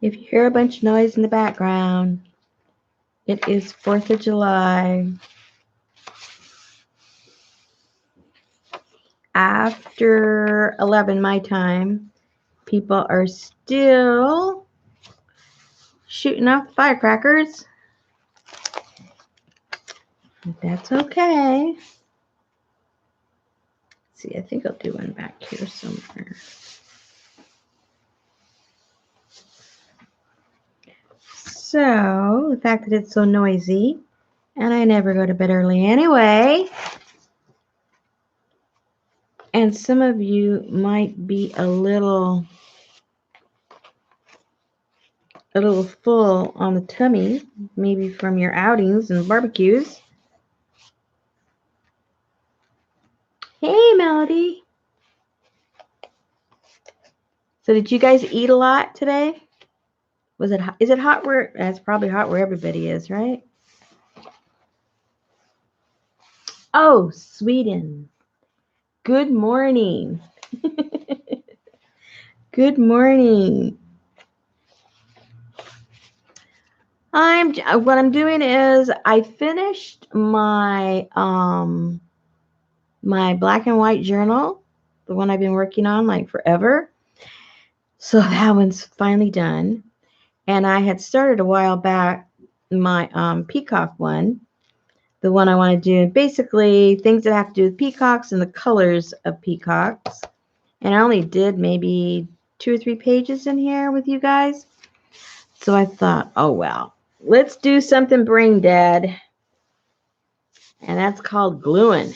If you hear a bunch of noise in the background, it is 4th of July. After 11 my time, people are still shooting off firecrackers. But that's okay. Let's see, I think I'll do one back here somewhere. So, the fact that it's so noisy, and I never go to bed early anyway, and some of you might be a little full on the tummy, maybe from your outings and barbecues. Hey, Melody. So did you guys eat a lot today? Is it hot where, it's probably hot where everybody is, right? Oh, Sweden. Good morning. Good morning. What I'm doing is I finished my my black and white journal, the one I've been working on like forever. So that one's finally done. And I had started a while back my Peacock one, the one I want to do, basically things that have to do with peacocks and the colors of peacocks. And I only did maybe 2 or 3 pages in here with you guys. So I thought, oh well, let's do something brain dead. And that's called gluing.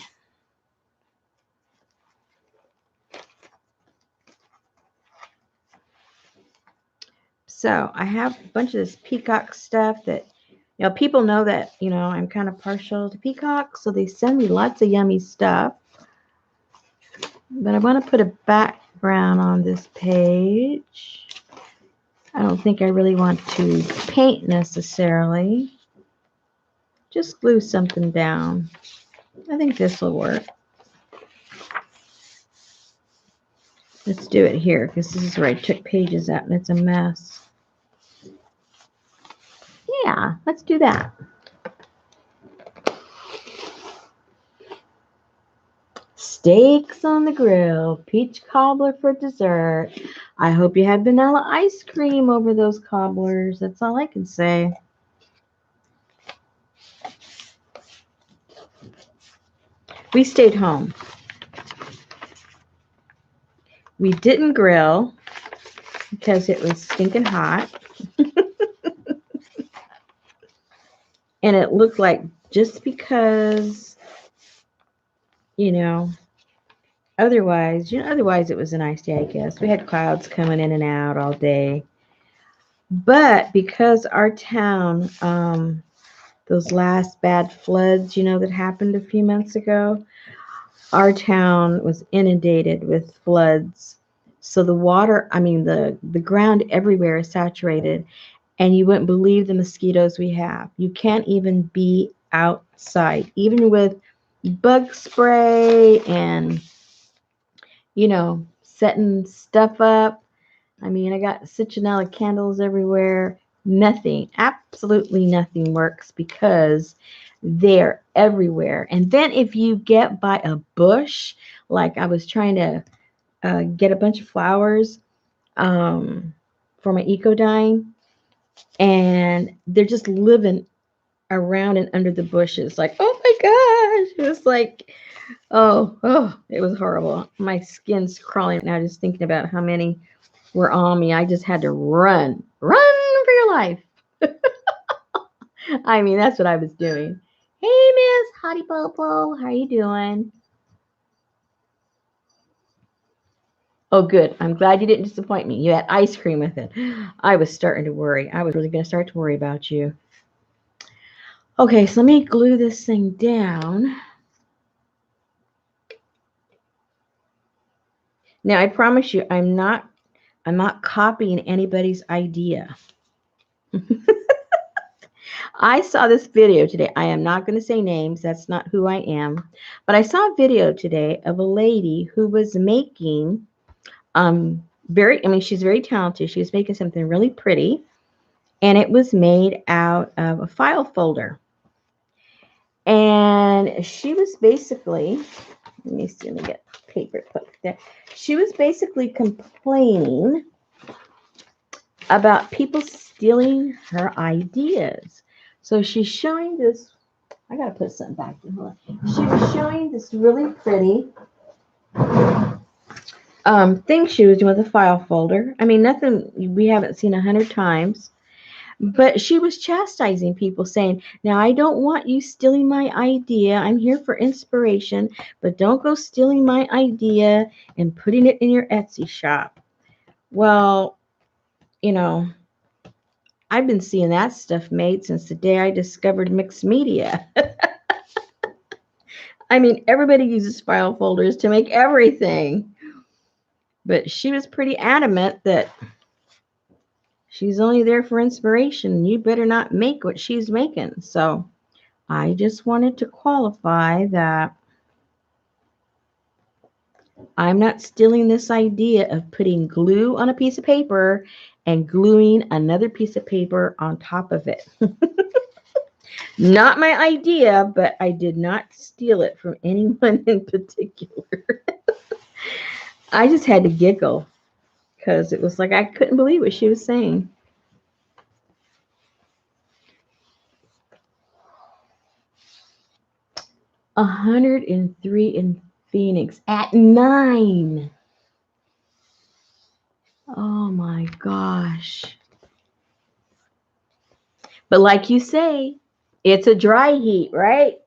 So I have a bunch of this peacock stuff that, people know that, I'm kind of partial to peacocks. So they send me lots of yummy stuff. But I want to put a background on this page. I don't think I really want to paint necessarily. Just glue something down. I think this will work. Let's do it here because this is where I took pages out and it's a mess. Yeah, let's do that. Steaks on the grill, peach cobbler for dessert. I hope you had vanilla ice cream over those cobblers. That's all I can say. We stayed home. We didn't grill because it was stinking hot. And it looked like just because, otherwise it was a nice day, I guess. We had clouds coming in and out all day. But because our town, those last bad floods, that happened a few months ago, our town was inundated with floods. So the water, the ground everywhere is saturated. And you wouldn't believe the mosquitoes we have. You can't even be outside, even with bug spray and, setting stuff up. I got citronella candles everywhere. Nothing, absolutely nothing works because they're everywhere. And then if you get by a bush, like I was trying to get a bunch of flowers for my eco dyeing, and they're just living around and under the bushes. Like, oh my gosh, it was like, oh, it was horrible. My skin's crawling now just thinking about how many were on me. I just had to run for your life. That's what I was doing. Hey, Miss Hottie Popo, how you doing? Oh, good. I'm glad you didn't disappoint me. You had ice cream with it. I was starting to worry. I was really going to start to worry about you. Okay, so let me glue this thing down. Now, I promise you, I'm not copying anybody's idea. I saw this video today. I am not going to say names. That's not who I am. But I saw a video today of a lady who was making She's very talented. She was making something really pretty, and it was made out of a file folder. And she was basically, let me see, let me get paper put there. She was basically complaining about people stealing her ideas. So she's showing this, I gotta put something back in. Hold on. She was showing this really pretty thing she was doing with a file folder. I mean, nothing we haven't seen 100 times. But she was chastising people, saying, now, I don't want you stealing my idea. I'm here for inspiration, but don't go stealing my idea and putting it in your Etsy shop. Well, you know, I've been seeing that stuff made since the day I discovered mixed media. I mean, everybody uses file folders to make everything. But she was pretty adamant that she's only there for inspiration. You better not make what she's making. So I just wanted to qualify that I'm not stealing this idea of putting glue on a piece of paper and gluing another piece of paper on top of it. Not my idea, but I did not steal it from anyone in particular. I just had to giggle because it was like I couldn't believe what she was saying. 103 in Phoenix at 9. Oh my gosh. But like you say, it's a dry heat, right?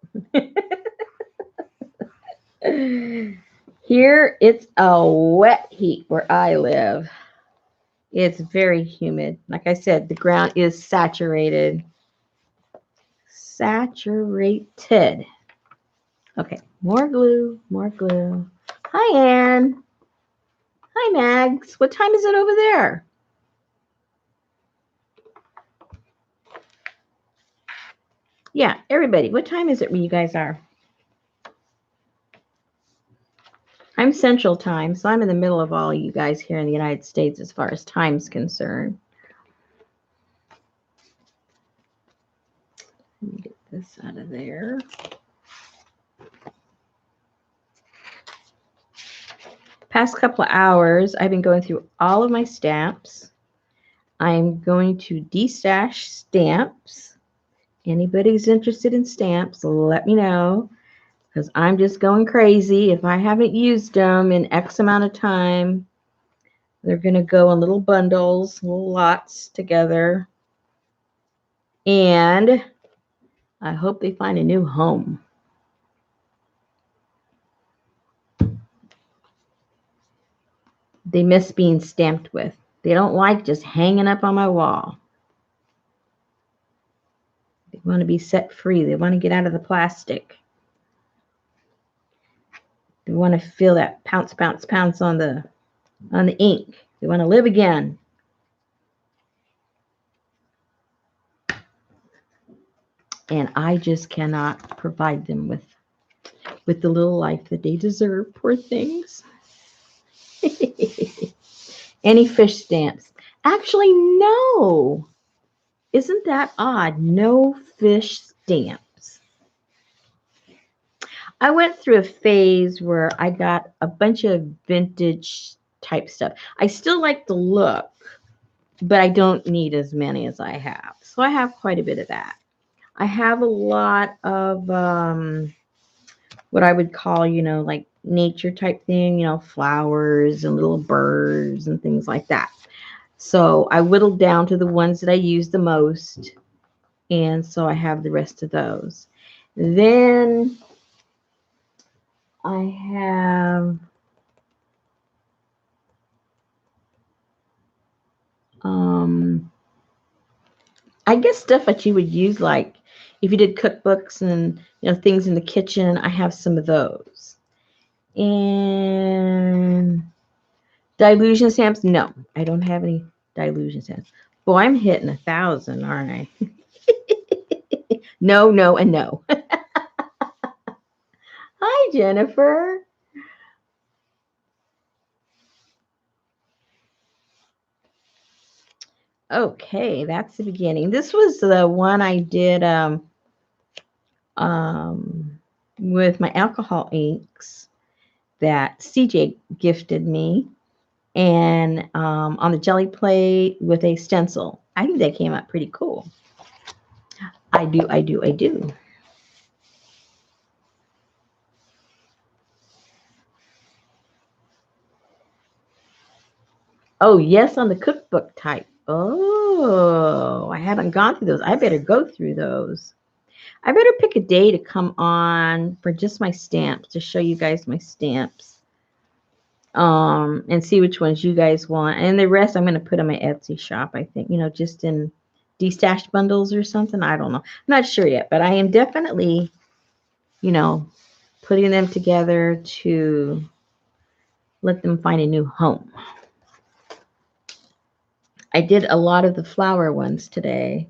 Here it's a wet heat where I live. It's very humid. Like I said, the ground is saturated. Saturated. Okay, more glue, more glue. Hi, Anne. Hi, Mags. What time is it over there? Yeah, everybody, what time is it where you guys are? I'm Central Time, so I'm in the middle of all you guys here in the United States as far as time's concerned. Let me get this out of there. Past couple of hours, I've been going through all of my stamps. I'm going to destash stamps. Anybody's interested in stamps, let me know, because I'm just going crazy. If I haven't used them in X amount of time, they're going to go in little bundles, little lots together. And I hope they find a new home. They miss being stamped with. They don't like just hanging up on my wall. They want to be set free. They want to get out of the plastic. They want to feel that pounce, pounce, pounce on the ink. They want to live again. And I just cannot provide them with the little life that they deserve. Poor things. Any fish stamps? Actually, no. Isn't that odd? No fish stamps. I went through a phase where I got a bunch of vintage type stuff. I still like the look, but I don't need as many as I have. So I have quite a bit of that. I have a lot of what I would call, like nature type thing, flowers and little birds and things like that. So I whittled down to the ones that I use the most. And so I have the rest of those. Then I have I guess stuff that you would use, like if you did cookbooks and things in the kitchen. I have some of those. And dilution stamps, no, I don't have any dilution stamps. Boy, I'm hitting 1,000, aren't I? No, no, and no. Hi, Jennifer. Okay, that's the beginning. This was the one I did um, with my alcohol inks that CJ gifted me, and on the jelly plate with a stencil. I think that came out pretty cool. I do. Oh, yes, on the cookbook type. Oh, I haven't gone through those. I better go through those. I better pick a day to come on for just my stamps to show you guys my stamps. And see which ones you guys want. And the rest I'm going to put on my Etsy shop, I think, just in destashed bundles or something. I don't know. I'm not sure yet, but I am definitely, you know, putting them together to let them find a new home. I did a lot of the flower ones today.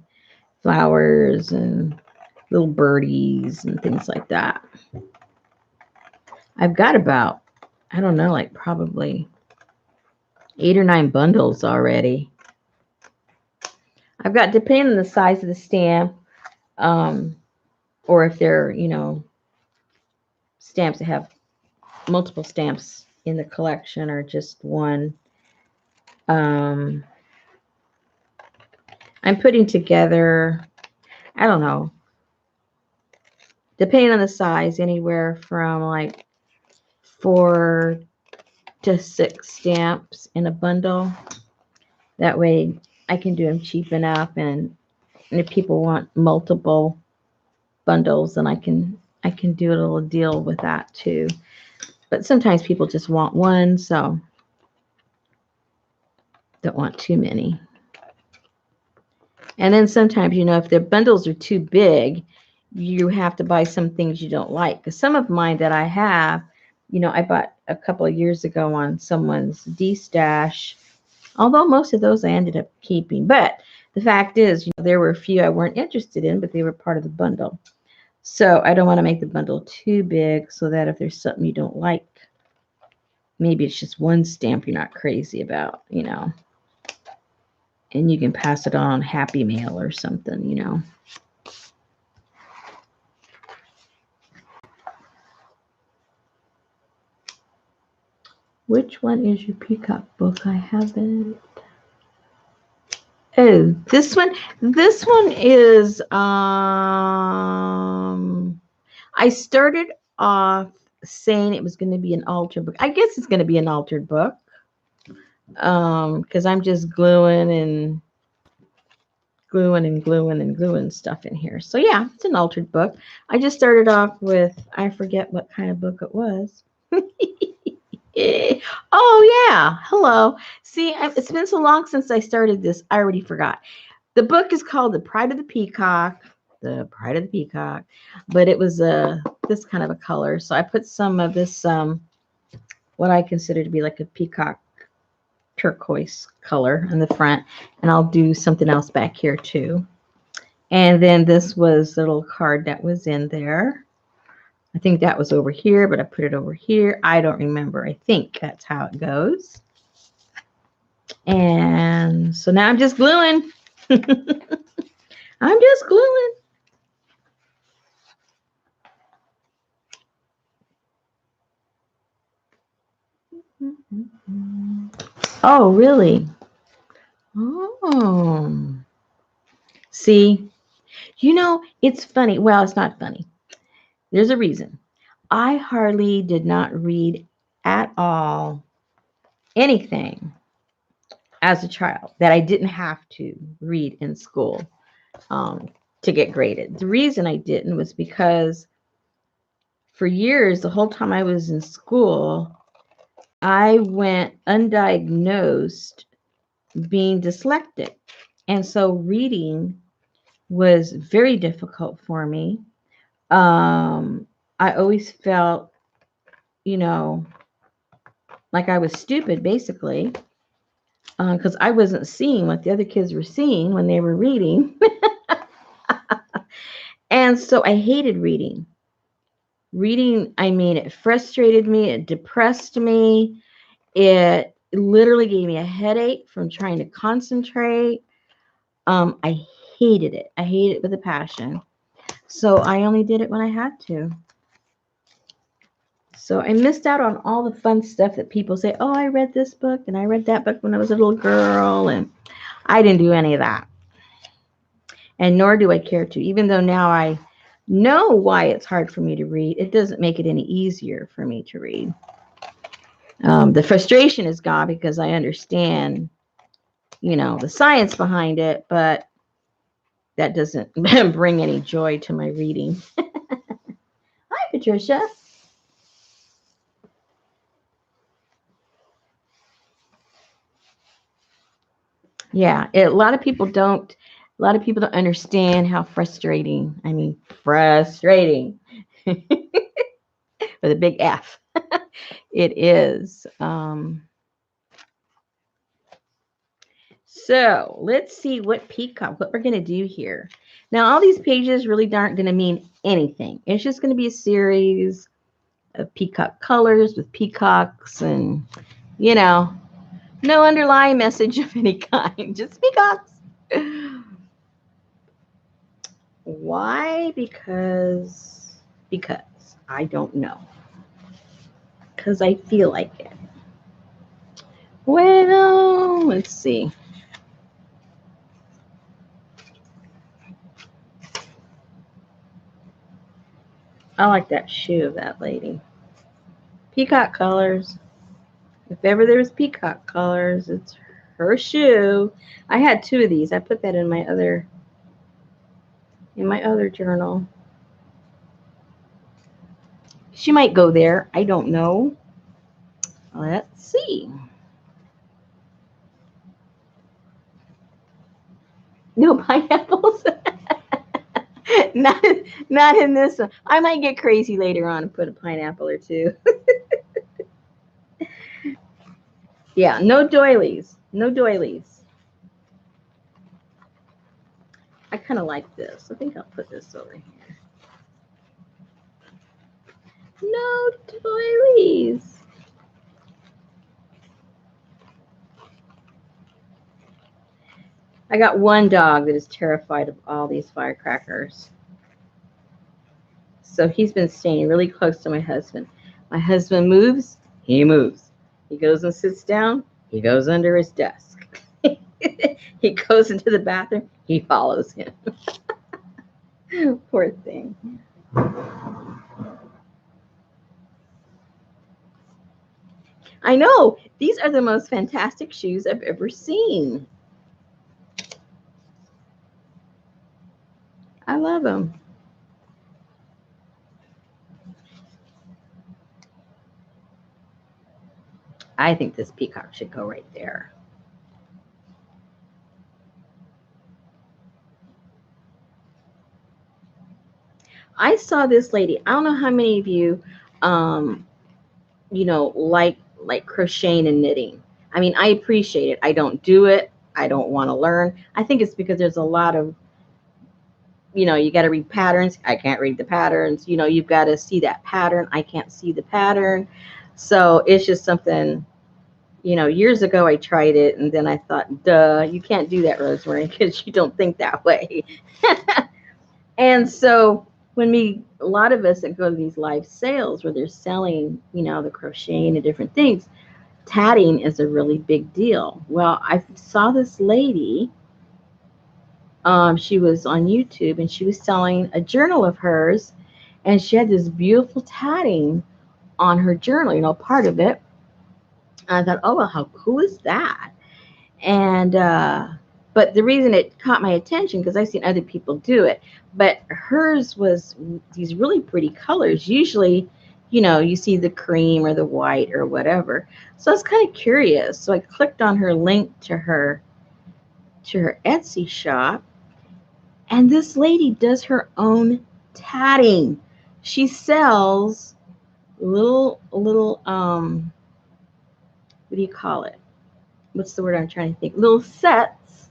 Flowers and little birdies and things like that. I've got about, I don't know, like probably 8 or 9 bundles already. I've got, depending on the size of the stamp, or if they're, stamps that have multiple stamps in the collection or just one. Um, I'm putting together, I don't know, depending on the size, anywhere from like 4 to 6 stamps in a bundle. That way I can do them cheap enough, and if people want multiple bundles, then I can do a little deal with that too. But sometimes people just want one, so don't want too many. And then sometimes, if the bundles are too big, you have to buy some things you don't like. Because some of mine that I have, I bought a couple of years ago on someone's D-stash, although most of those I ended up keeping. But the fact is, there were a few I weren't interested in, but they were part of the bundle. So I don't want to make the bundle too big so that if there's something you don't like, maybe it's just one stamp you're not crazy about, and you can pass it on Happy Mail or something. Which one is your Peacock book? I haven't. Oh, this one. This one is I started off saying it was going to be an altered book. I guess it's going to be an altered book. Because I'm just gluing stuff in here. So yeah, it's an altered book. I just started off with, I forget what kind of book it was. Oh yeah, hello. See, it's been so long since I started this, I already forgot. The book is called The Pride of the Peacock. The Pride of the Peacock, but it was this kind of a color. So I put some of this what I consider to be like a peacock turquoise color in the front, and I'll do something else back here too. And then this was the little card that was in there. I think that was over here, but I put it over here. I don't remember. I think that's how it goes. And so now I'm just gluing. I'm just gluing. Oh, really? Oh. See, it's funny. Well, it's not funny. There's a reason. I hardly did not read at all anything as a child that I didn't have to read in school to get graded. The reason I didn't was because for years, the whole time I was in school, I went undiagnosed being dyslexic. And so reading was very difficult for me. I always felt, like I was stupid, basically, because I wasn't seeing what the other kids were seeing when they were reading. And so I hated reading. Reading, I mean, it frustrated me. It depressed me. It literally gave me a headache from trying to concentrate. I hated it. I hated it with a passion. So I only did it when I had to. So I missed out on all the fun stuff that people say, oh, I read this book and I read that book when I was a little girl. And I didn't do any of that. And nor do I care to. Even though now I know why it's hard for me to read, it doesn't make it any easier for me to read. The frustration is gone because I understand, the science behind it, but that doesn't bring any joy to my reading. Hi, Patricia. Yeah, a lot of people don't. A lot of people don't understand how frustrating. I mean, frustrating with a big F. It is. So let's see what we're going to do here. Now, all these pages really aren't going to mean anything. It's just going to be a series of peacock colors with peacocks and, no underlying message of any kind, just peacocks. Why? Because I don't know. Because I feel like it. Well, let's see. I like that shoe of that lady. Peacock colors. If ever there was peacock colors, it's her shoe. I had 2 of these. I put that in my other journal. She might go there. I don't know. Let's see. No pineapples. not in this one. I might get crazy later on and put a pineapple or 2. Yeah, no doilies. No doilies. I kind of like this. I think I'll put this over here. No doilies. I got one dog that is terrified of all these firecrackers. So he's been staying really close to my husband. My husband moves, he moves. He goes and sits down, he goes under his desk. He goes into the bathroom, he follows him. Poor thing. I know, these are the most fantastic shoes I've ever seen. I love them. I think this peacock should go right there. I saw this lady. I don't know how many of you, like crocheting and knitting. I mean, I appreciate it. I don't do it. I don't want to learn. I think it's because there's a lot of, you got to read patterns. I can't read the patterns. You've got to see that pattern. I can't see the pattern. So it's just something, years ago I tried it and then I thought, duh, you can't do that, Rosemary, because you don't think that way. And so when a lot of us that go to these live sales where they're selling, the crocheting and different things, tatting is a really big deal. Well, I saw this lady. She was on YouTube and she was selling a journal of hers, and she had this beautiful tatting on her journal, part of it. And I thought, oh, well, how cool is that? And but the reason it caught my attention, because I've seen other people do it, but hers was these really pretty colors. Usually, you see the cream or the white or whatever. So I was kind of curious. So I clicked on her link to her Etsy shop, and this lady does her own tatting. She sells little what do you call it? What's the word I'm trying to think? Little sets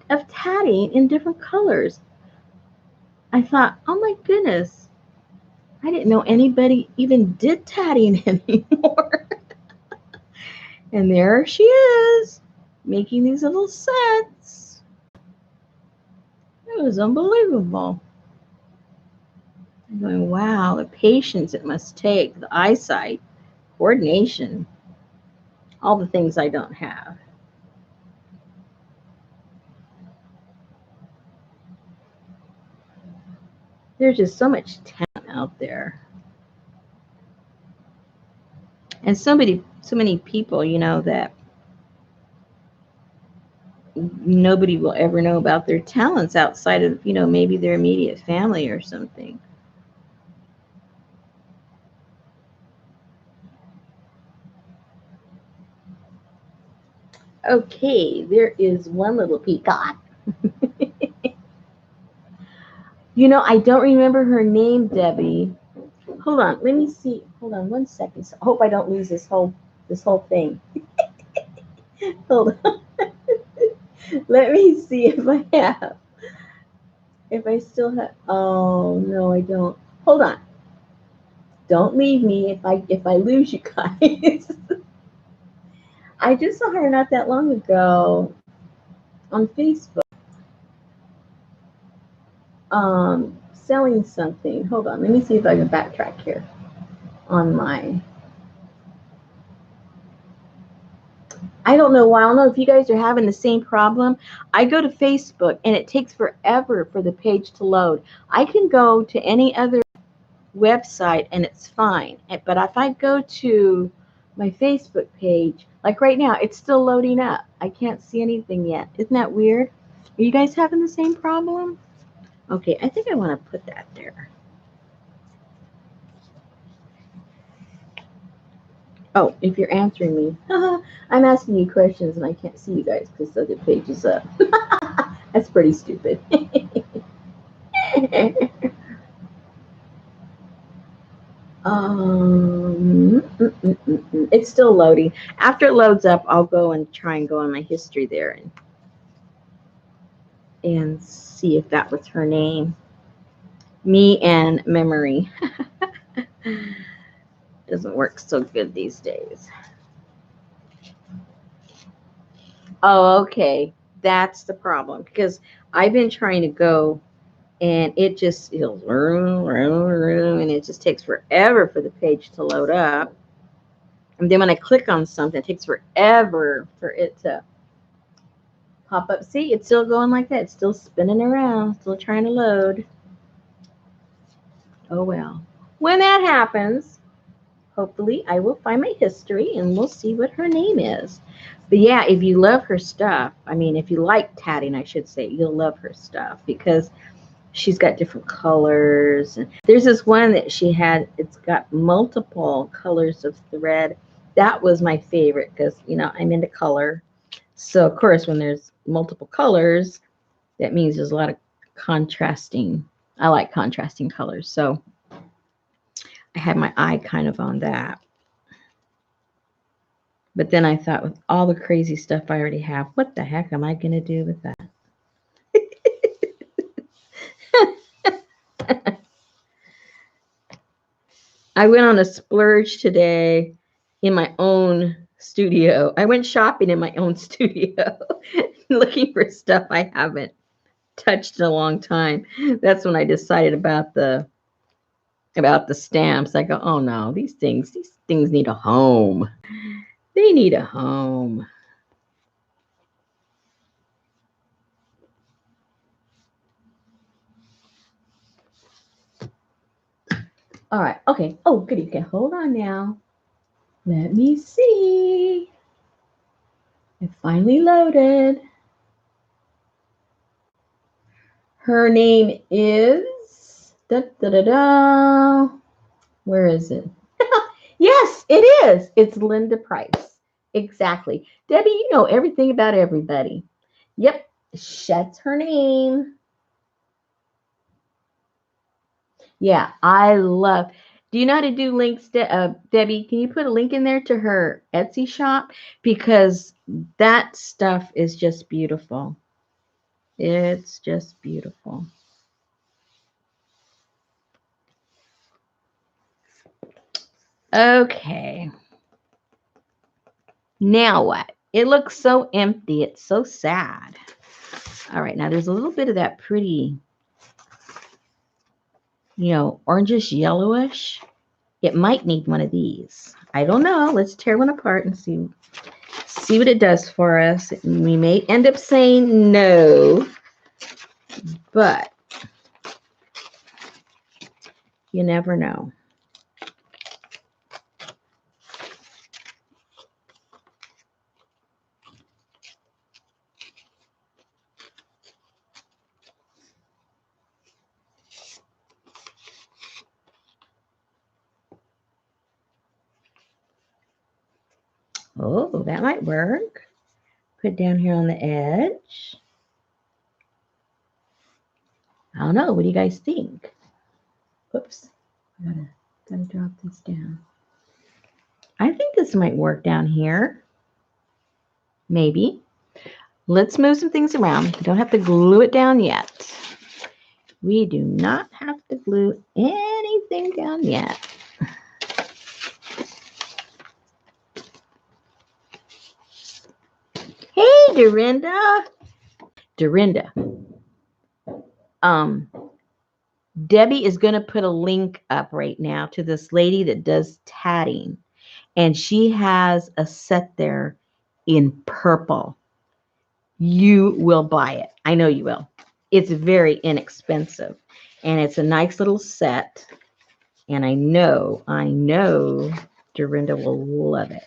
of tatting in different colors. I thought, oh my goodness, I didn't know anybody even did tatting anymore. And there she is, making these little sets. It was unbelievable. I'm going, wow, the patience it must take, the eyesight, coordination, all the things I don't have. There's just so much talent out there. And so many people, that nobody will ever know about their talents outside of, maybe their immediate family or something. Okay, there is one little peacock. I don't remember her name, Debbie. Hold on, let me see. Hold on 1 second. So I hope I don't lose this whole thing. Hold on. Let me see if I still have. Oh no, I don't. Hold on. Don't leave me if I lose you guys. I just saw her not that long ago on Facebook. Selling something. Hold on, let me see if I can backtrack here on my. I don't know why. I don't know if you guys are having the same problem. I go to Facebook and it takes forever for the page to load. I can go to any other website and it's fine. But if I go to my Facebook page, like right now, it's still loading up. I can't see anything yet. Isn't that weird? Are you guys having the same problem? Okay, I think I want to put that there. Oh, if you're answering me, I'm asking you questions and I can't see you guys because the other page is up. That's pretty stupid. It's still loading. After it loads up, I'll go and try and go on my history there and see if that was her name. Me and memory. Doesn't work so good these days. Oh, okay. That's the problem because I've been trying to go and it'll and it just takes forever for the page to load up. And then when I click on something, it takes forever for it to pop up. See, it's still going like that. It's still spinning around, still trying to load. Oh well. When that happens, hopefully I will find my history and we'll see what her name is. But yeah, if you love her stuff, if you like tatting, I should say, you'll love her stuff because she's got different colors. There's this one that she had, it's got multiple colors of thread. That was my favorite because, I'm into color. So, of course, when there's multiple colors, that means there's a lot of contrasting. I like contrasting colors. So, I had my eye kind of on that. But then I thought, with all the crazy stuff I already have, what the heck am I going to do with that? I went on a splurge today in my own studio. I went shopping in my own studio, looking for stuff I haven't touched in a long time. That's when I decided about the stamps. I go, oh no, these things need a home. They need a home. All right. Okay. Oh, goody. Okay. Hold on now. Let me see. It finally loaded. Her name is da da da da. Where is it? Yes, it is. It's Linda Price. Exactly. Debbie, you know everything about everybody. Yep, that's her name. Yeah, I love. Do you know how to do links, Debbie? Can you put a link in there to her Etsy shop? Because that stuff is just beautiful. It's just beautiful. Okay. Now what? It looks so empty. It's so sad. All right, now there's a little bit of that pretty, orangish yellowish. It might need one of these. I don't know. Let's tear one apart and see what it does for us. We may end up saying no, but you never know. Oh, that might work. Put down here on the edge. I don't know. What do you guys think? Whoops. I gotta drop this down. I think this might work down here. Maybe. Let's move some things around. We don't have to glue it down yet. We do not have to glue anything down yet. Hey, Dorinda. Dorinda. Debbie is going to put a link up right now to this lady that does tatting. And she has a set there in purple. You will buy it. I know you will. It's very inexpensive. And it's a nice little set. And I know Dorinda will love it.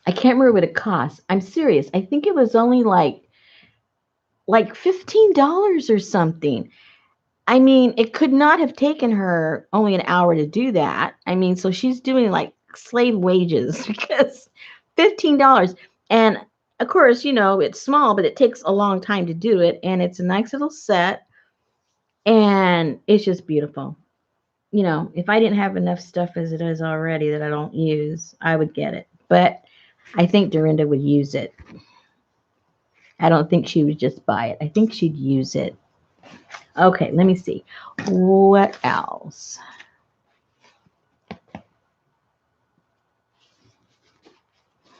I can't remember what it cost. I'm serious. I think it was only like $15 or something. I mean, it could not have taken her only an hour to do that. I mean, so she's doing like slave wages because $15. And of course, it's small, but it takes a long time to do it. And it's a nice little set. And it's just beautiful. If I didn't have enough stuff as it is already that I don't use, I would get it. But I think Dorinda would use it. I don't think she would just buy it. I think she'd use it. Okay, let me see. What else?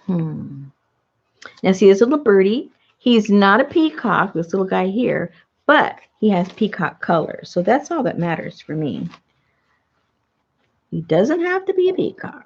Now see this little birdie. He's not a peacock, this little guy here, but he has peacock colors. So that's all that matters for me. He doesn't have to be a peacock.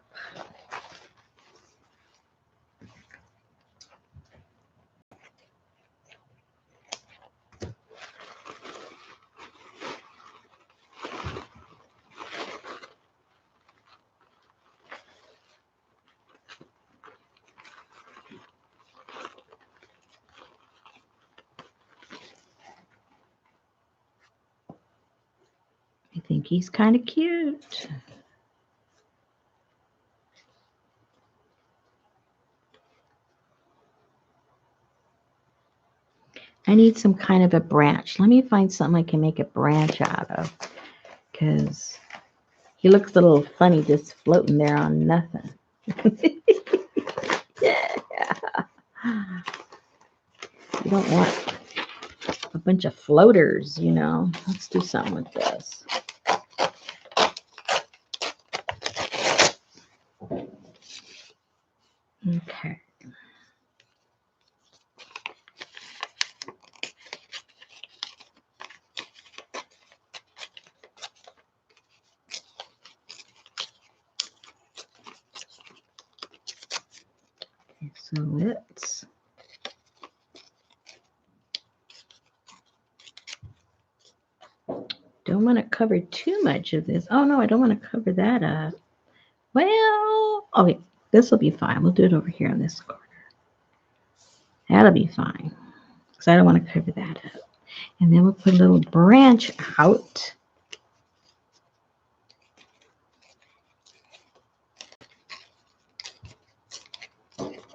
I think he's kind of cute. I need some kind of a branch. Let me find something I can make a branch out of, because he looks a little funny just floating there on nothing. Yeah. You don't want a bunch of floaters, Let's do something with this. Okay. So let's don't want to cover too much of this. Oh no, I don't want to cover that up. Well, okay, this will be fine. We'll do it over here on this corner. That'll be fine, because I don't want to cover that up. And then we'll put a little branch out.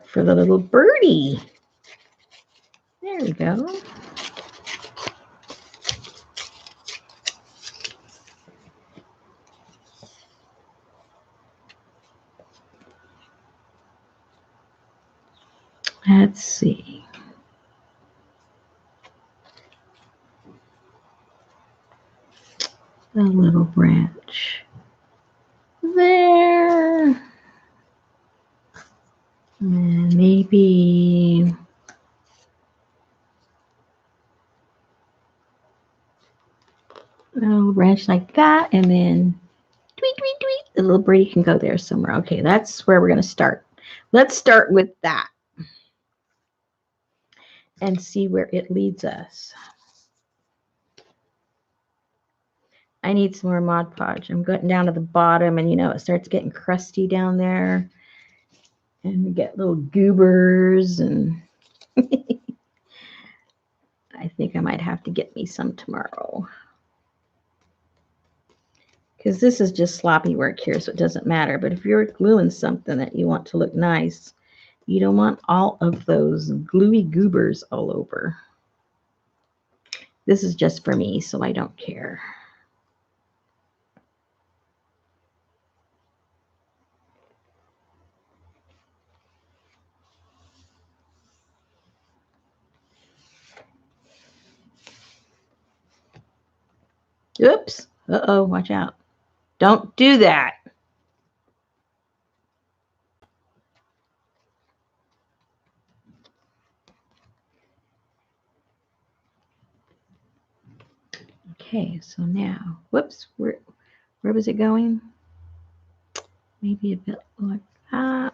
For the little birdie. There we go. Let's see. A little branch there. And maybe a little branch like that, and then tweet, tweet, tweet. The little birdie can go there somewhere. Okay, that's where we're going to start. Let's start with that and see where it leads us. I need some more Mod Podge. I'm going down to the bottom, and it starts getting crusty down there. And we get little goobers, and I think I might have to get me some tomorrow. Because this is just sloppy work here, so it doesn't matter. But if you're gluing something that you want to look nice, you don't want all of those gluey goobers all over. This is just for me, so I don't care. Oops. Uh-oh, watch out. Don't do that. Okay, so now, whoops, where was it going? Maybe a bit like that.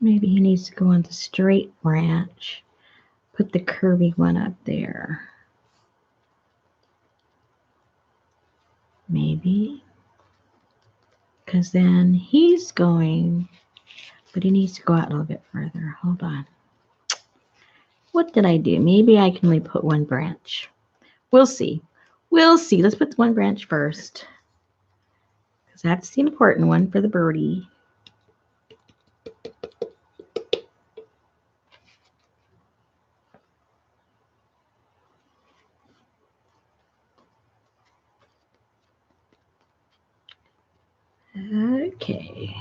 Maybe he needs to go on the straight branch. Put the curvy one up there. Maybe. Because then he's going, but he needs to go out a little bit further. Hold on. What did I do? Maybe I can only put one branch. We'll see. We'll see. Let's put one branch first. Because that's the important one for the birdie. Okay.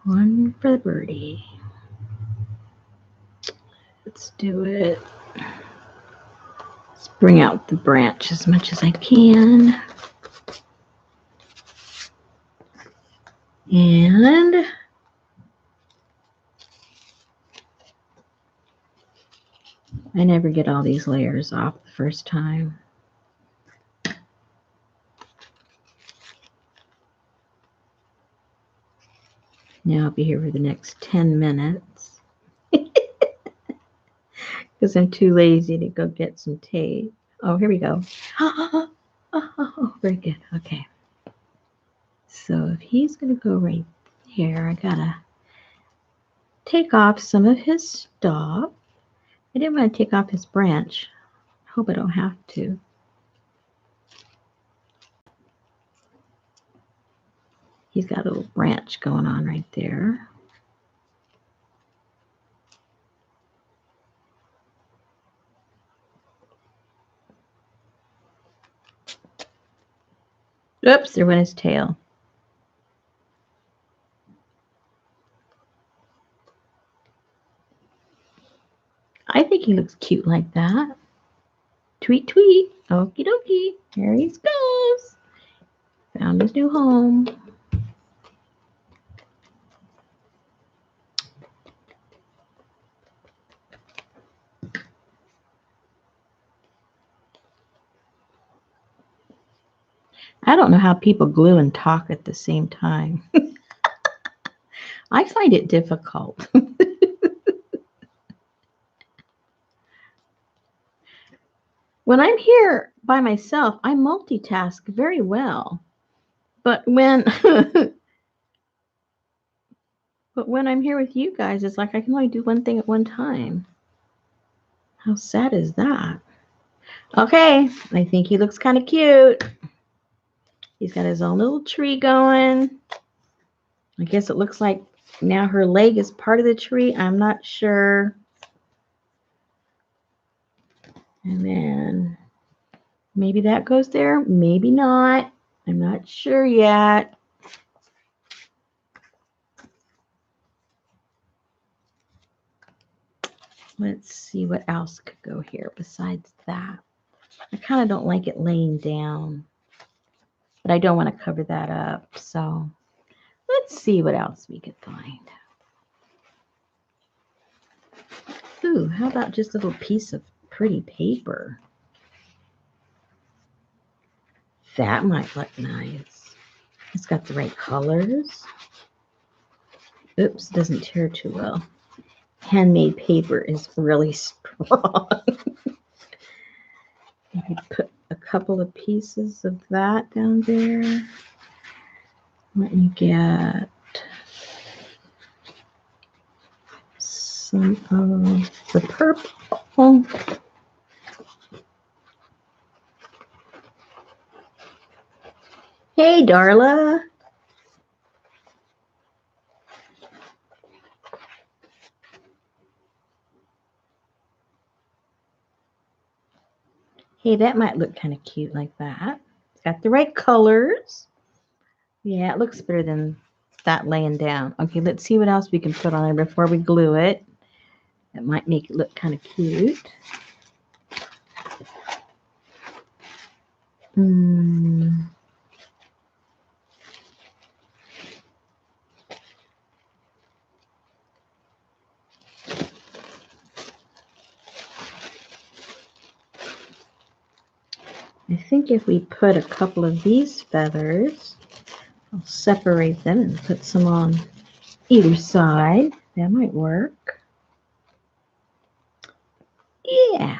One for the birdie. Let's do it. Let's bring out the branch as much as I can. And I never get all these layers off the first time. Now I'll be here for the next 10 minutes because I'm too lazy to go get some tape. Oh, here we go. Oh, very good. Okay. So if he's going to go right there, I got to take off some of his stalk. I didn't want to take off his branch. I hope I don't have to. He's got a little branch going on right there. Oops, there went his tail. I think he looks cute like that. Tweet, tweet. Okie dokie. Here he goes. Found his new home. I don't know how people glue and talk at the same time. I find it difficult. When I'm here by myself, I multitask very well. But when I'm here with you guys, it's like I can only do one thing at one time. How sad is that? Okay, I think he looks kind of cute. He's got his own little tree going. I guess it looks like now her leg is part of the tree. I'm not sure. And then maybe that goes there. Maybe not. I'm not sure yet. Let's see what else could go here besides that. I kind of don't like it laying down, but I don't want to cover that up. So let's see what else we could find. Ooh, how about just a little piece of pretty paper? That might look nice. It's got the right colors. Oops, doesn't tear too well. Handmade paper is really strong. Maybe put a couple of pieces of that down there. Let me get some of the purple. Hey, Darla. Hey, that might look kind of cute like that. It's got the right colors. Yeah, it looks better than that laying down. Okay, let's see what else we can put on there before we glue it. That might make it look kind of cute. I think if we put a couple of these feathers, I'll separate them and put some on either side. That might work. Yeah.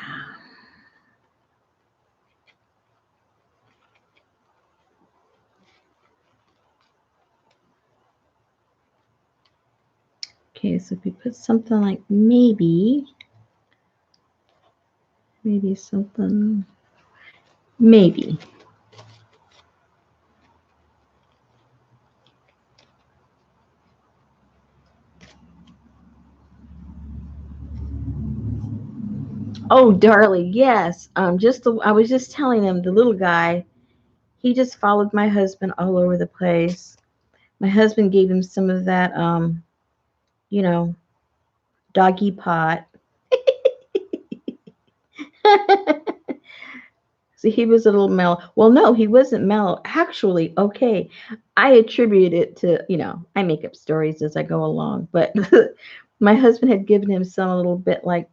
Okay, so if we put something like maybe something, maybe. Oh, darling, yes. I was just telling him, the little guy, he just followed my husband all over the place. My husband gave him some of that, you know, doggy pot. So he was a little mellow. Well, no, he wasn't mellow. Actually, okay, I attribute it to, I make up stories as I go along, but my husband had given him some a little bit like,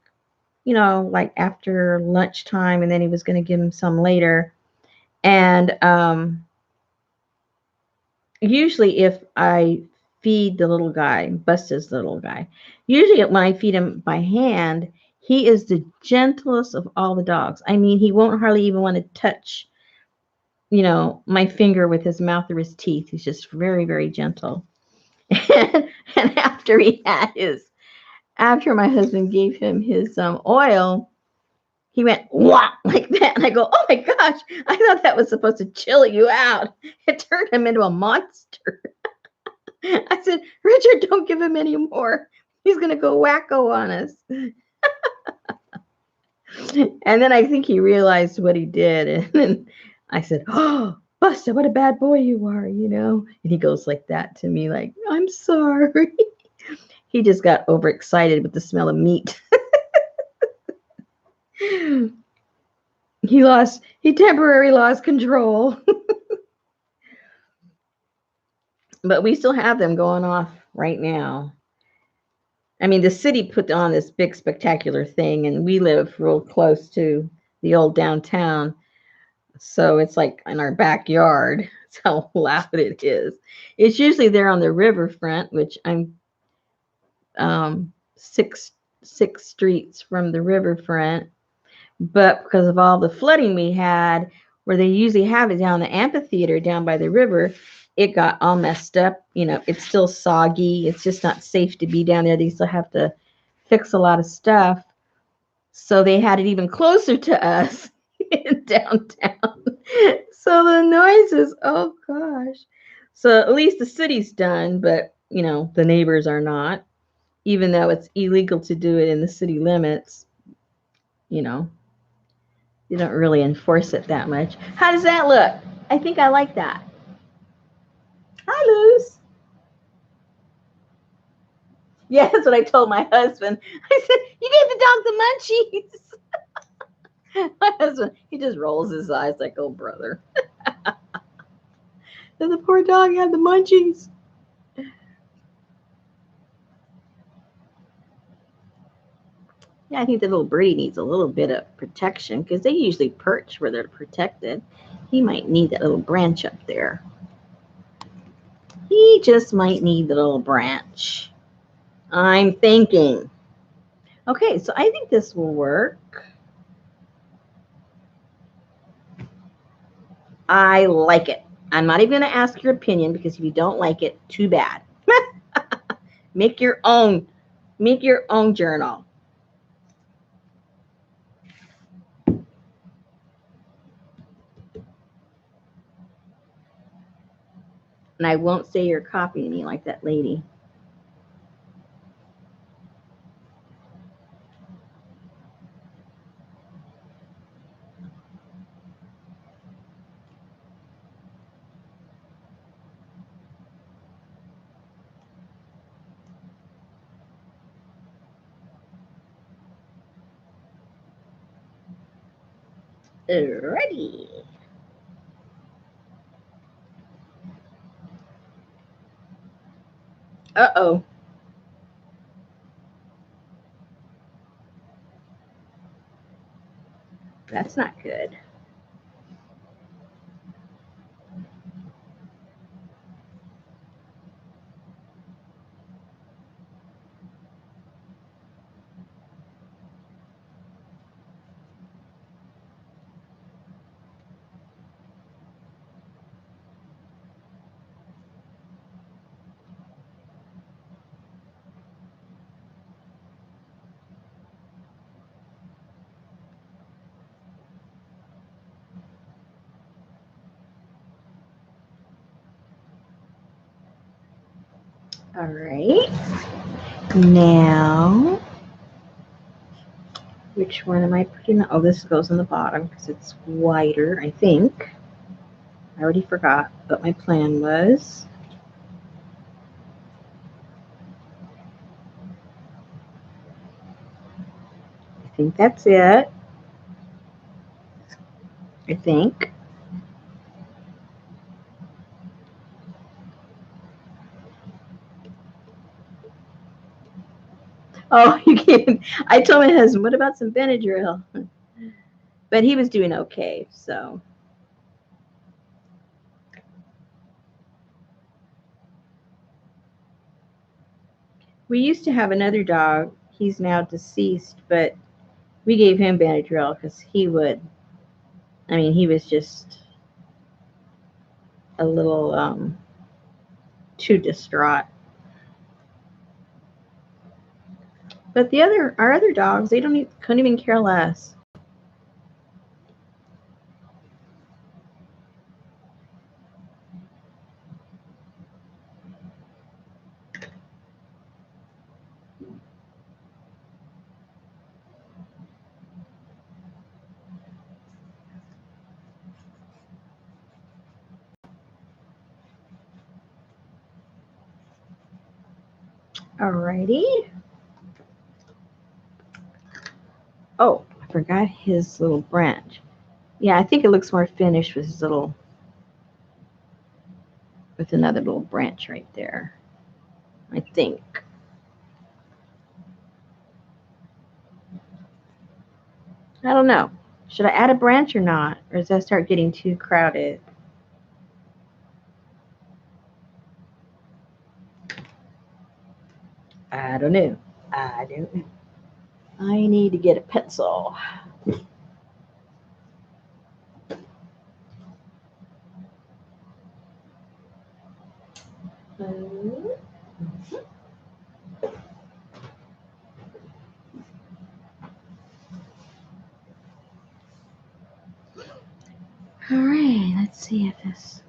like after lunchtime, and then he was going to give him some later. And usually if I feed the little guy, Busta's the little guy, usually when I feed him by hand, he is the gentlest of all the dogs. I mean, he won't hardly even want to touch, my finger with his mouth or his teeth. He's just very, very gentle. And after my husband gave him his oil, he went wah like that. And I go, oh my gosh, I thought that was supposed to chill you out. It turned him into a monster. I said, Richard, don't give him any more. He's going to go wacko on us. And then I think he realized what he did. And then I said, oh, Busta, what a bad boy you are, And he goes like that to me, like, I'm sorry. He just got overexcited with the smell of meat. He temporarily lost control. But we still have them going off right now. I mean, the city put on this big spectacular thing, and we live real close to the old downtown. So it's like in our backyard. That's how loud it is. It's usually there on the riverfront, which I'm six streets from the riverfront. But because of all the flooding we had, where they usually have it down the amphitheater down by the river, it got all messed up. It's still soggy. It's just not safe to be down there. They still have to fix a lot of stuff. So they had it even closer to us in downtown. So the noises, oh gosh. So at least the city's done, but the neighbors are not, even though it's illegal to do it in the city limits. You don't really enforce it that much. How does that look? I think I like that. Hi, Luz. Yeah, that's what I told my husband. I said, "You gave the dog the munchies." My husband, he just rolls his eyes like, "Oh, brother." Then the poor dog had the munchies. Yeah, I think the little birdie needs a little bit of protection because they usually perch where they're protected. He might need that little branch up there. He just might need the little branch. I'm thinking. Okay, so I think this will work. I like it. I'm not even going to ask your opinion because if you don't like it, too bad. Make your own. Make your own journal. And I won't say you're copying me like that lady. Alrighty. Uh-oh. That's not good. All right. Now, which one am I putting? Oh, this goes on the bottom because it's wider, I think. I already forgot what my plan was. I think that's it. I think. Oh, you can. I told my husband, what about some Benadryl? But he was doing okay, so. We used to have another dog. He's now deceased, but we gave him Benadryl because he would. I mean, he was just a little too distraught. But our other dogs, they couldn't even care less. Alrighty. Oh, I forgot his little branch. Yeah, I think it looks more finished with with another little branch right there. I think. I don't know. Should I add a branch or not? Or does that start getting too crowded? I don't know. I don't know. I need to get a pencil. All right, let's see if this.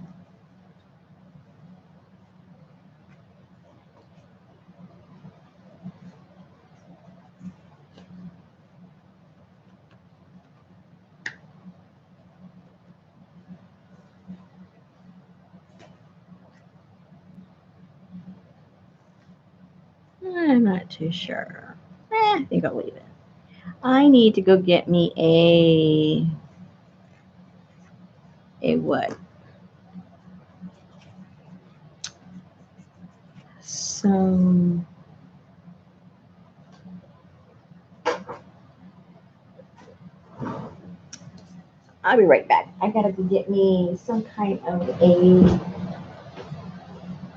I'm not too sure. I think I'll leave it. I need to go get me a what? Some, I'll be right back. I gotta go get me some kind of a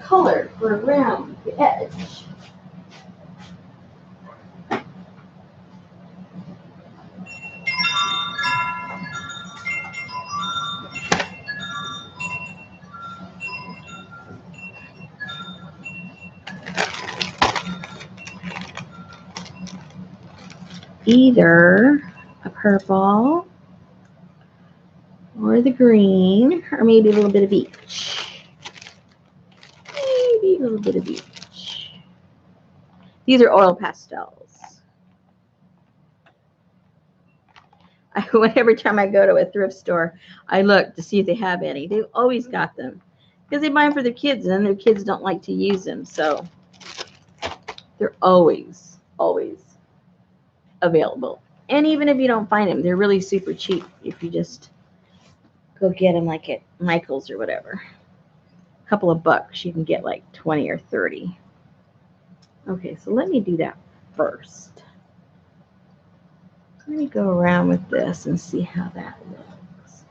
color for around the edge. Either a purple or the green, or maybe a little bit of each. Maybe a little bit of each. These are oil pastels. Every time I go to a thrift store, I look to see if they have any. They've always got them because they buy them for their kids, and then their kids don't like to use them. So they're always available. And even if you don't find them, they're really super cheap if you just go get them like at Michael's or whatever. A couple of bucks, you can get like 20 or 30. Okay, so let me do that first. Let me go around with this and see how that looks.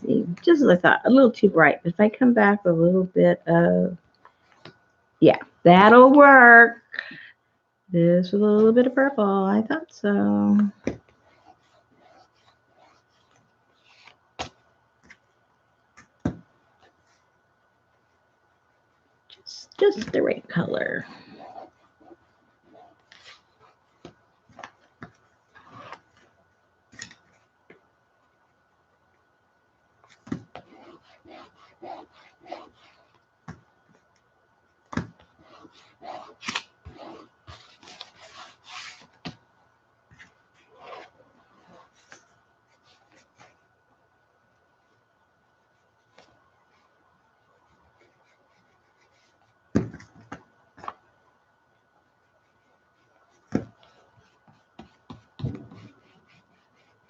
See, just as I thought, a little too bright. If I come back with a little bit of, yeah, that'll work. This with a little bit of purple. I thought so. Just the right color.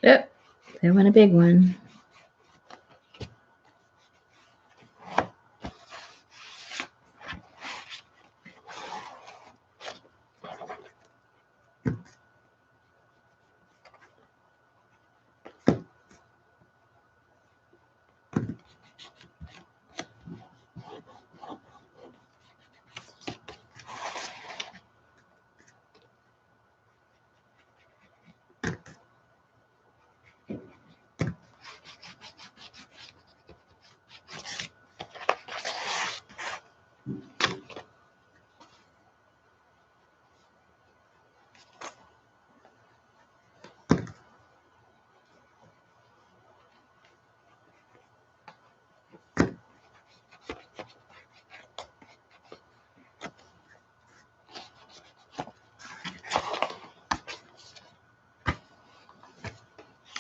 Yep, that one a big one.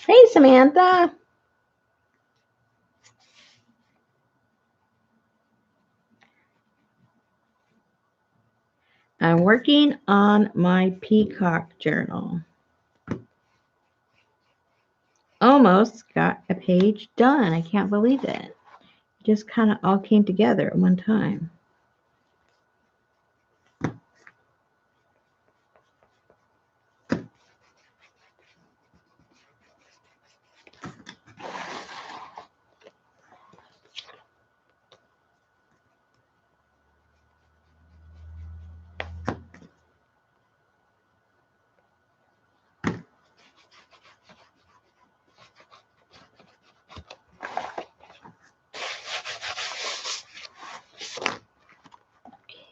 Hey, Samantha. I'm working on my Peacock journal. Almost got a page done. I can't believe it. It just kind of all came together at one time.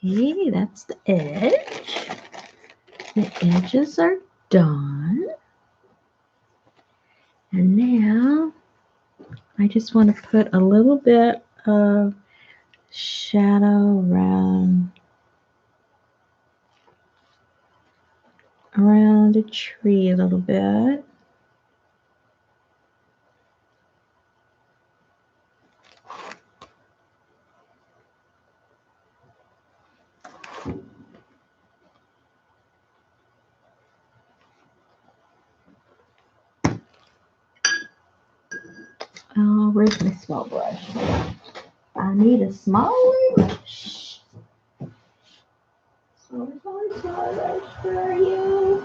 Okay, that's the edge. The edges are done. And now I just want to put a little bit of shadow around the tree a little bit. Oh, where's my small brush? I need a smaller brush. Smaller brush for you.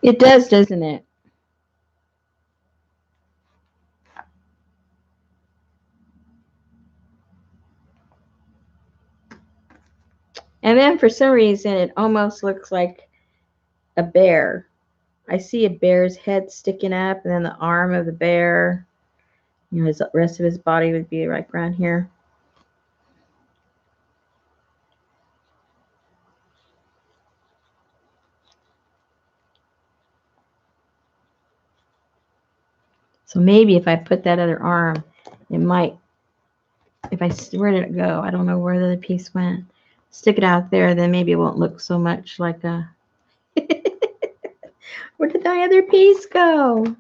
It does, doesn't it? And then for some reason, it almost looks like a bear. I see a bear's head sticking up, and then the arm of the bear. You know, the rest of his body would be right around here. So maybe if I put that other arm, it might, where did it go? I don't know where the other piece went. Stick it out there, then maybe it won't look so much like a, where did the other piece go?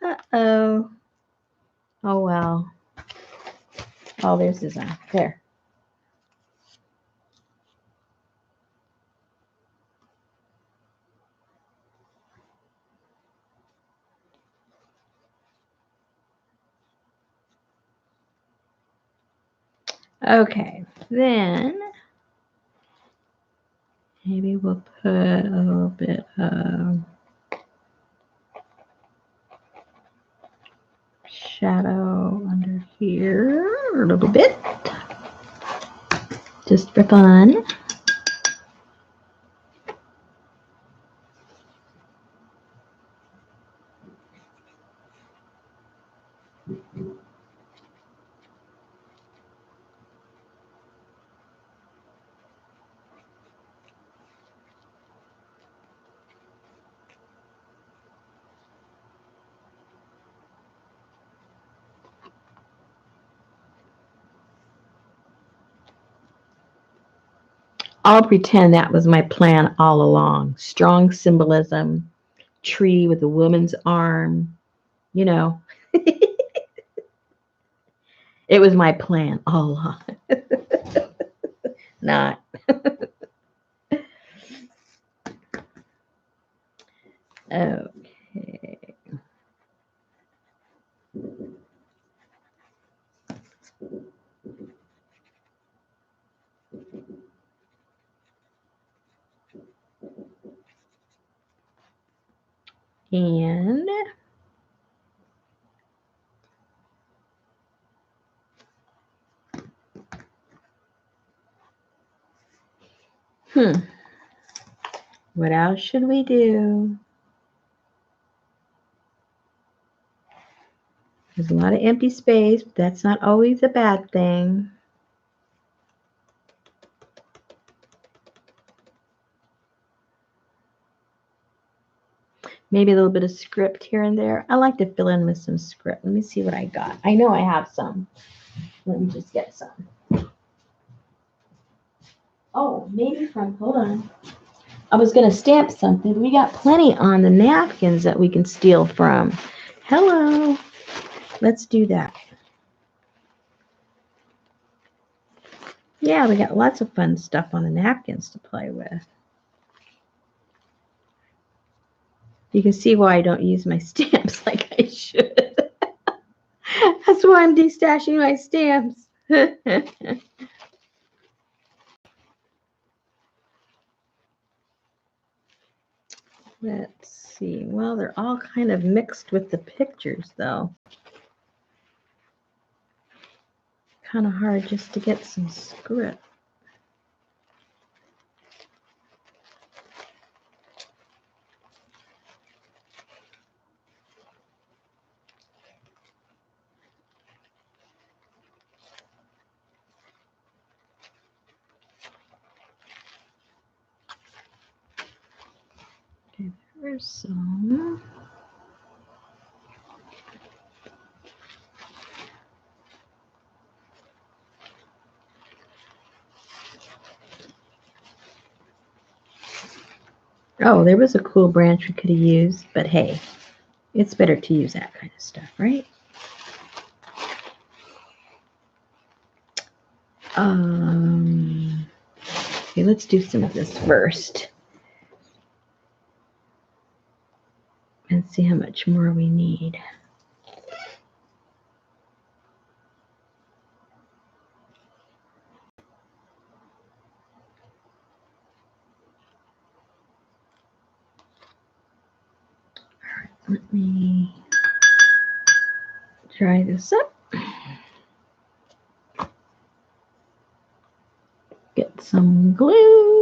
Uh-oh. Oh, well. Oh, there's his arm. There. Okay, then maybe we'll put a little bit of shadow under here, a little bit, just for fun. I'll pretend that was my plan all along. Strong symbolism, tree with a woman's arm, you know. It was my plan all along. Not. Okay. And what else should we do? There's a lot of empty space, but that's not always a bad thing. Maybe a little bit of script here and there. I like to fill in with some script. Let me see what I got. I know I have some. Let me just get some. Oh, maybe from, hold on. I was going to stamp something. We got plenty on the napkins that we can steal from. Hello. Let's do that. Yeah, we got lots of fun stuff on the napkins to play with. You can see why I don't use my stamps like I should. That's why I'm destashing my stamps. Let's see. Well, they're all kind of mixed with the pictures, though. Kind of hard just to get some script. Okay, there's some. Oh, there was a cool branch we could have used, but hey, it's better to use that kind of stuff, right? Okay, let's do some of this first and see how much more we need. All right, let me dry this up. Get some glue.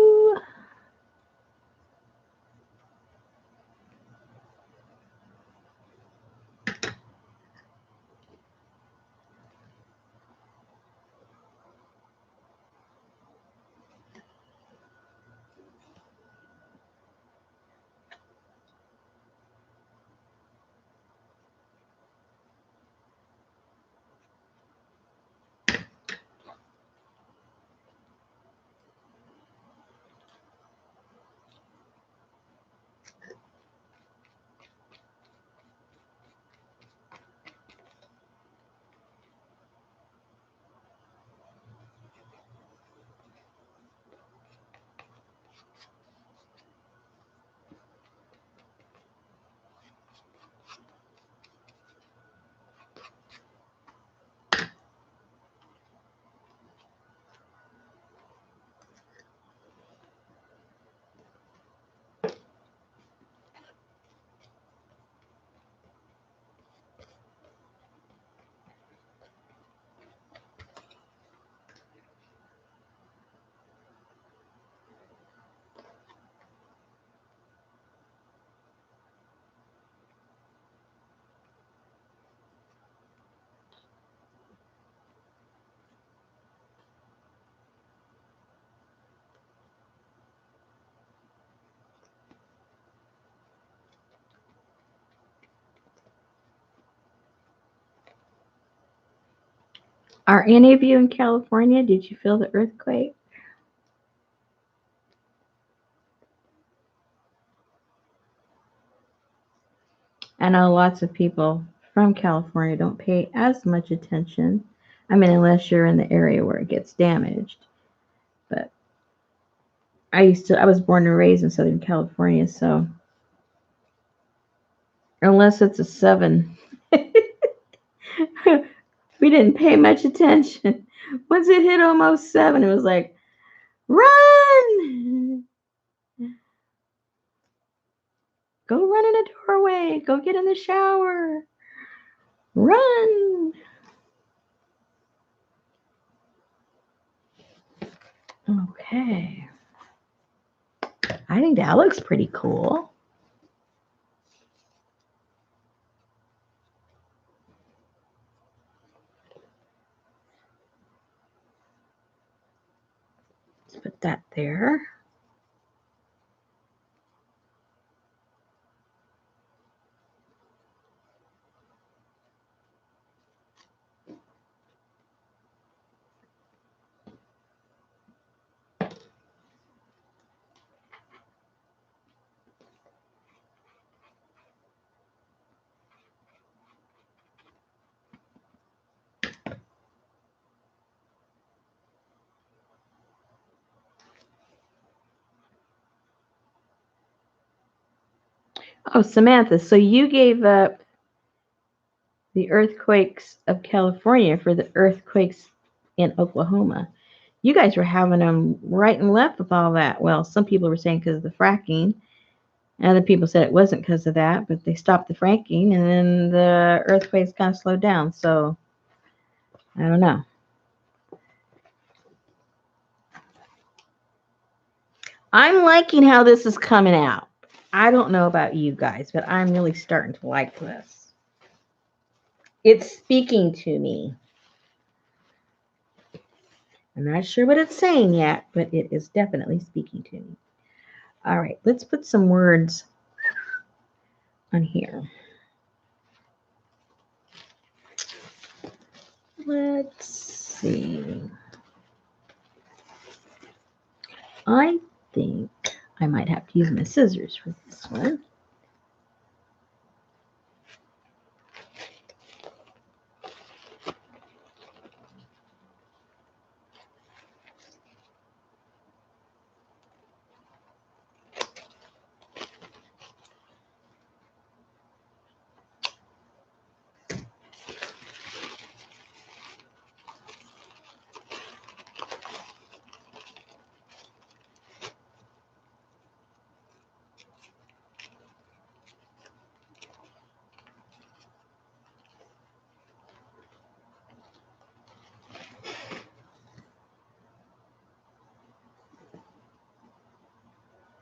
Are any of you in California? Did you feel the earthquake? I know lots of people from California don't pay as much attention. I mean, unless you're in the area where it gets damaged. But I was born and raised in Southern California, so unless it's a 7, we didn't pay much attention. Once it hit almost 7, it was like, run! Go run in a doorway. Go get in the shower. Run! Okay. I think that looks pretty cool. Let's put that there. Oh, Samantha, so you gave up the earthquakes of California for the earthquakes in Oklahoma. You guys were having them right and left with all that. Well, some people were saying because of the fracking. Other people said it wasn't because of that, but they stopped the fracking and then the earthquakes kind of slowed down. So I don't know. I'm liking how this is coming out. I don't know about you guys, but I'm really starting to like this. It's speaking to me. I'm not sure what it's saying yet, but it is definitely speaking to me. All right, let's put some words on here. Let's see. I think I might have to use my scissors for this one.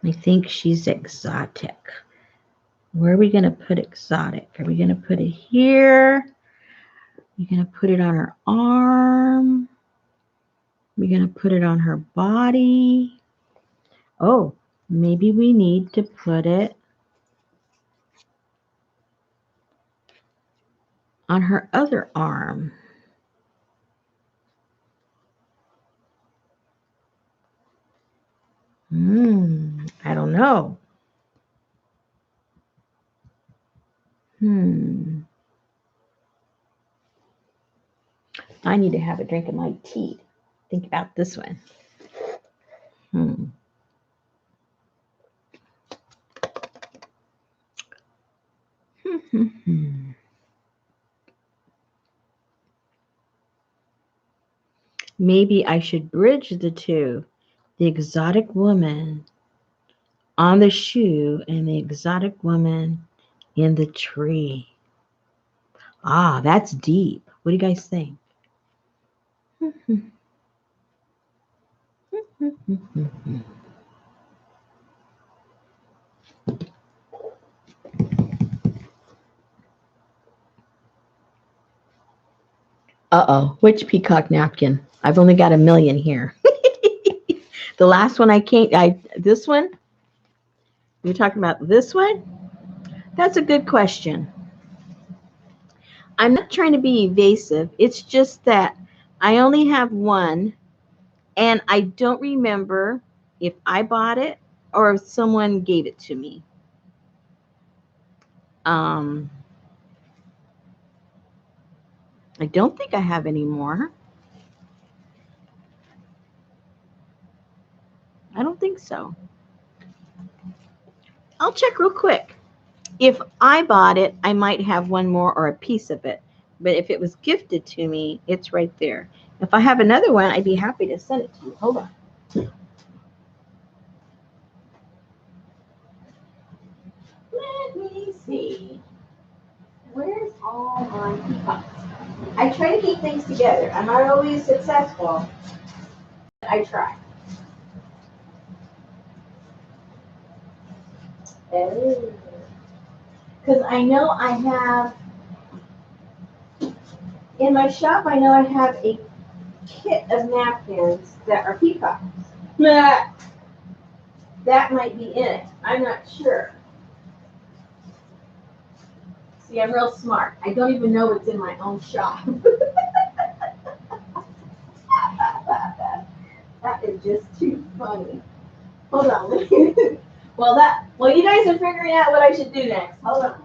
I think she's exotic. Where are we going to put exotic? Are we going to put it here? Are we going to put it on her arm? We're going to put it on her body. Oh, maybe we need to put it on her other arm. I don't know. I need to have a drink of my tea. Think about this one. Maybe I should bridge the two. The exotic woman on the shoe and the exotic woman in the tree. Ah, that's deep. What do you guys think? Uh-oh, which peacock napkin? I've only got 1,000,000 here. The last one this one? You're talking about this one? That's a good question. I'm not trying to be evasive. It's just that I only have one, and I don't remember if I bought it or if someone gave it to me. I don't think I have any more. I don't think so. I'll check real quick. If I bought it, I might have one more or a piece of it. But if it was gifted to me, it's right there. If I have another one, I'd be happy to send it to you. Hold on. Let me see. Where's all my peacocks? I try to keep things together. I'm not always successful. But I try. Because I know I have, in my shop, I know I have a kit of napkins that are peacocks. That might be in it. I'm not sure. See, I'm real smart. I don't even know what's in my own shop. That is just too funny. Hold on. Well, you guys are figuring out what I should do next. Hold on.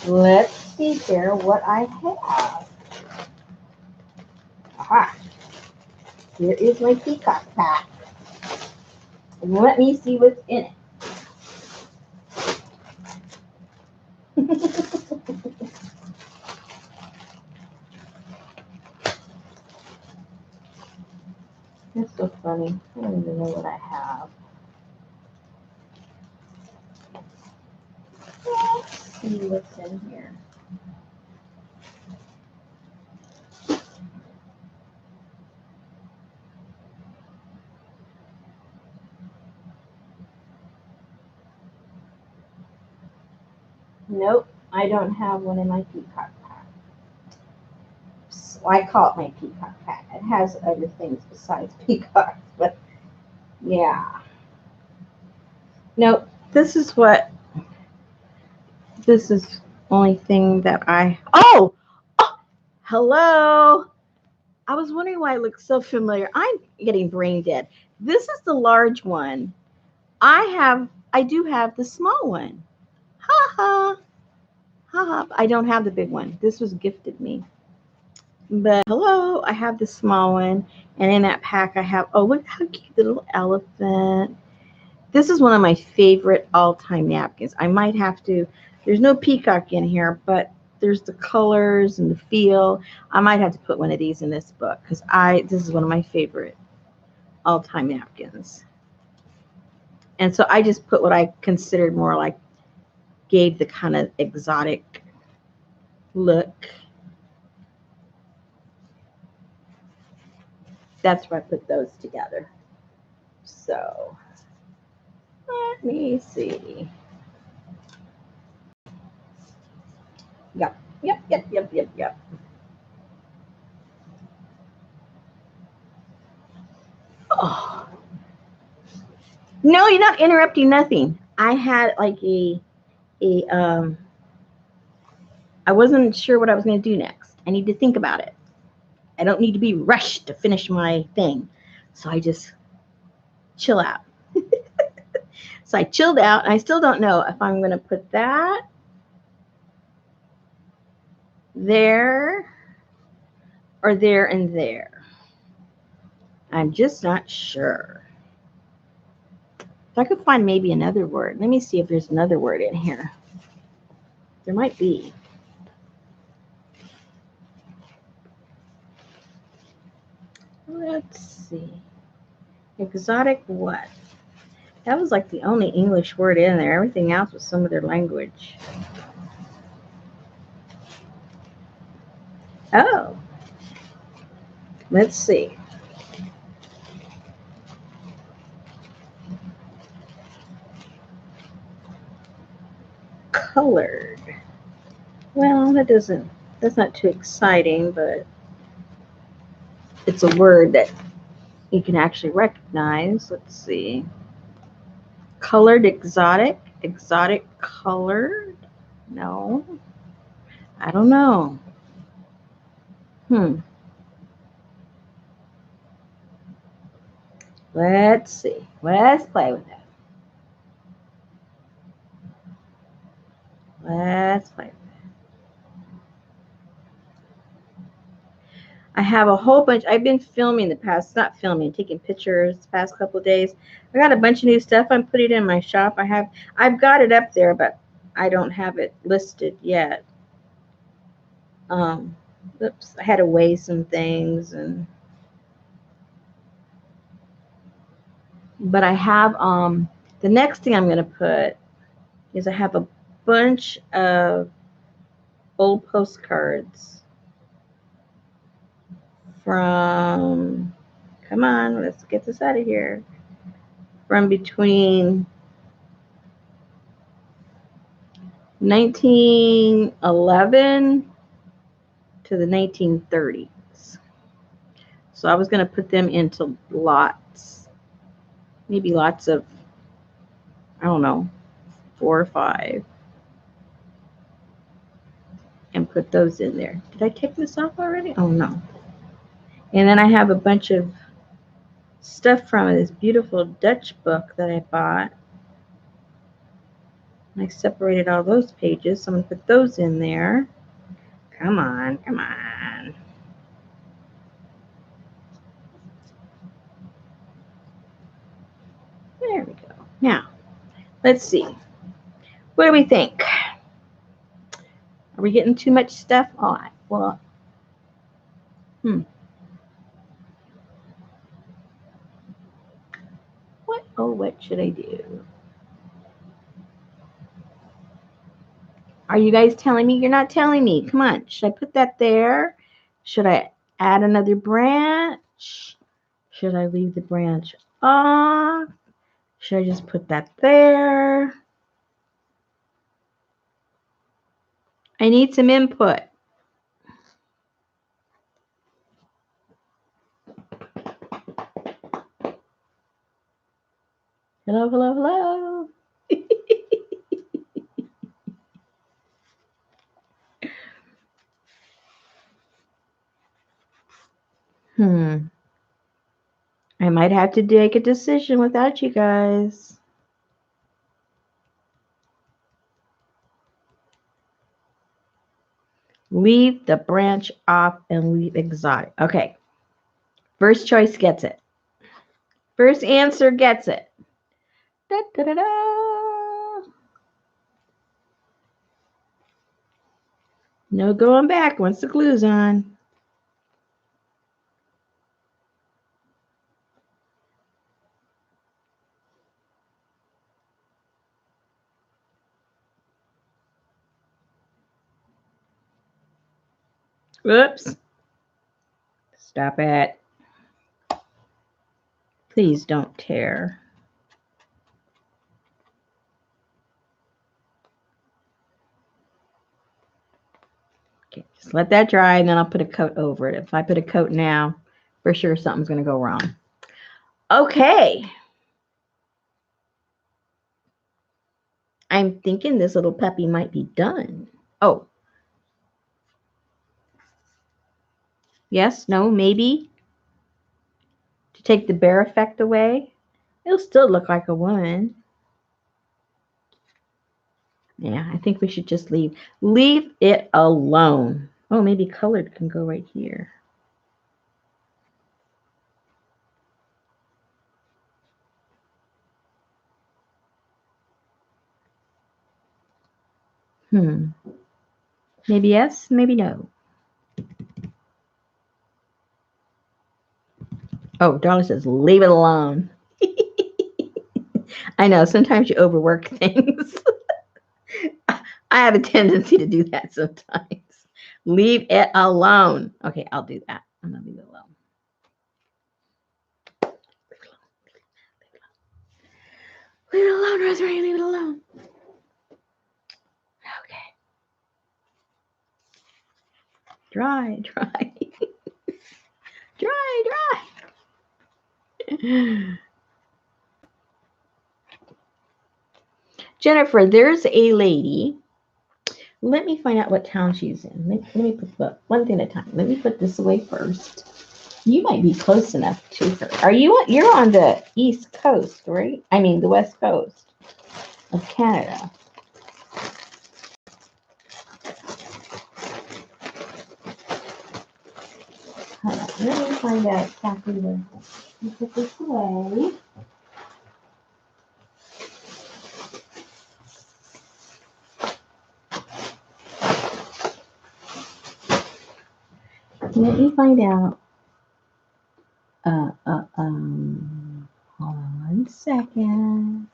Let's see here what I have. Aha. Here is my Peacock pack. Let me see what's in it. That's so funny. I don't even know what I have. Let's see what's in here. Nope, I don't have one in my Peacock pack. So I call it my Peacock pack. It has other things besides Peacock, but yeah. Nope, this is only thing that oh, hello. I was wondering why it looks so familiar. I'm getting brain dead. This is the large one. I do have the small one. Ha ha. Ha ha. I don't have the big one. This was gifted me. But hello, I have the small one. And in that pack I have, oh, look how cute the little elephant. This is one of my favorite all-time napkins. I might have to, there's no Peacock in here, but there's the colors and the feel. I might have to put one of these in this book because this is one of my favorite all-time napkins. And so I just put what I considered more like gave the kind of exotic look. That's where I put those together. So let me see. Yep. Oh. No, you're not interrupting nothing. I had like I wasn't sure what I was going to do next. I need to think about it. I don't need to be rushed to finish my thing. So I just chill out. So I chilled out, and I still don't know if I'm going to put that there or there and there. I'm just not sure. If I could find maybe another word. Let me see if there's another word in here. There might be. Let's see. Exotic what? That was like the only English word in there. Everything else was some other language. Oh. Let's see. Colored. Well, that's not too exciting, but it's a word that you can actually recognize. Let's see. Colored exotic. Exotic colored. No. I don't know. Let's see. Let's play with that. Let's play with that. I have a whole bunch. I've been filming taking pictures the past couple of days. I got a bunch of new stuff. I'm putting it in my shop. I've got it up there, but I don't have it listed yet. Oops, I had to weigh some things but I have the next thing I'm going to put is I have a bunch of old postcards from, come on, let's get this out of here, from between 1911 to the 1930s. So I was going to put them into lots, maybe lots of, I don't know, 4 or 5, and put those in there. Did I take this off already? Oh no. And then I have a bunch of stuff from this beautiful Dutch book that I bought. I separated all those pages, so I'm going to put those in there. Come on, come on. There we go. Now, let's see. What do we think? Are we getting too much stuff on? Well, what should I do? Are you guys telling me? You're not telling me. Come on. Should I put that there? Should I add another branch? Should I leave the branch off? Should I just put that there? I need some input. Hello, hello, hello. I might have to make a decision without you guys. Leave the branch off and leave exotic. Okay. First choice gets it. First answer gets it. Da, da, da, da. No going back once the glue's on. Whoops. Stop it. Please don't tear. Okay, just let that dry and then I'll put a coat over it. If I put a coat now, for sure something's going to go wrong. Okay. I'm thinking this little puppy might be done. Oh. Yes, no, maybe. To take the bear effect away. It'll still look like a woman. Yeah, I think we should just leave it alone. Oh, maybe colored can go right here. Maybe yes, maybe no. Oh, Darla says, leave it alone. I know, sometimes you overwork things. I have a tendency to do that sometimes. Leave it alone. Okay, I'll do that. I'm going to leave it alone. Leave it alone, Rosemary. Leave it alone. Okay. Dry. dry. Jennifer, there's a lady. Let me find out what town she's in. Let me put one thing at a time. Let me put this away first. You might be close enough to her. You're on the East Coast, right? I mean, the West Coast of Canada. Hold on. Let me find out exactly where. Let me put this away. Let me find out. Hold on 1 second.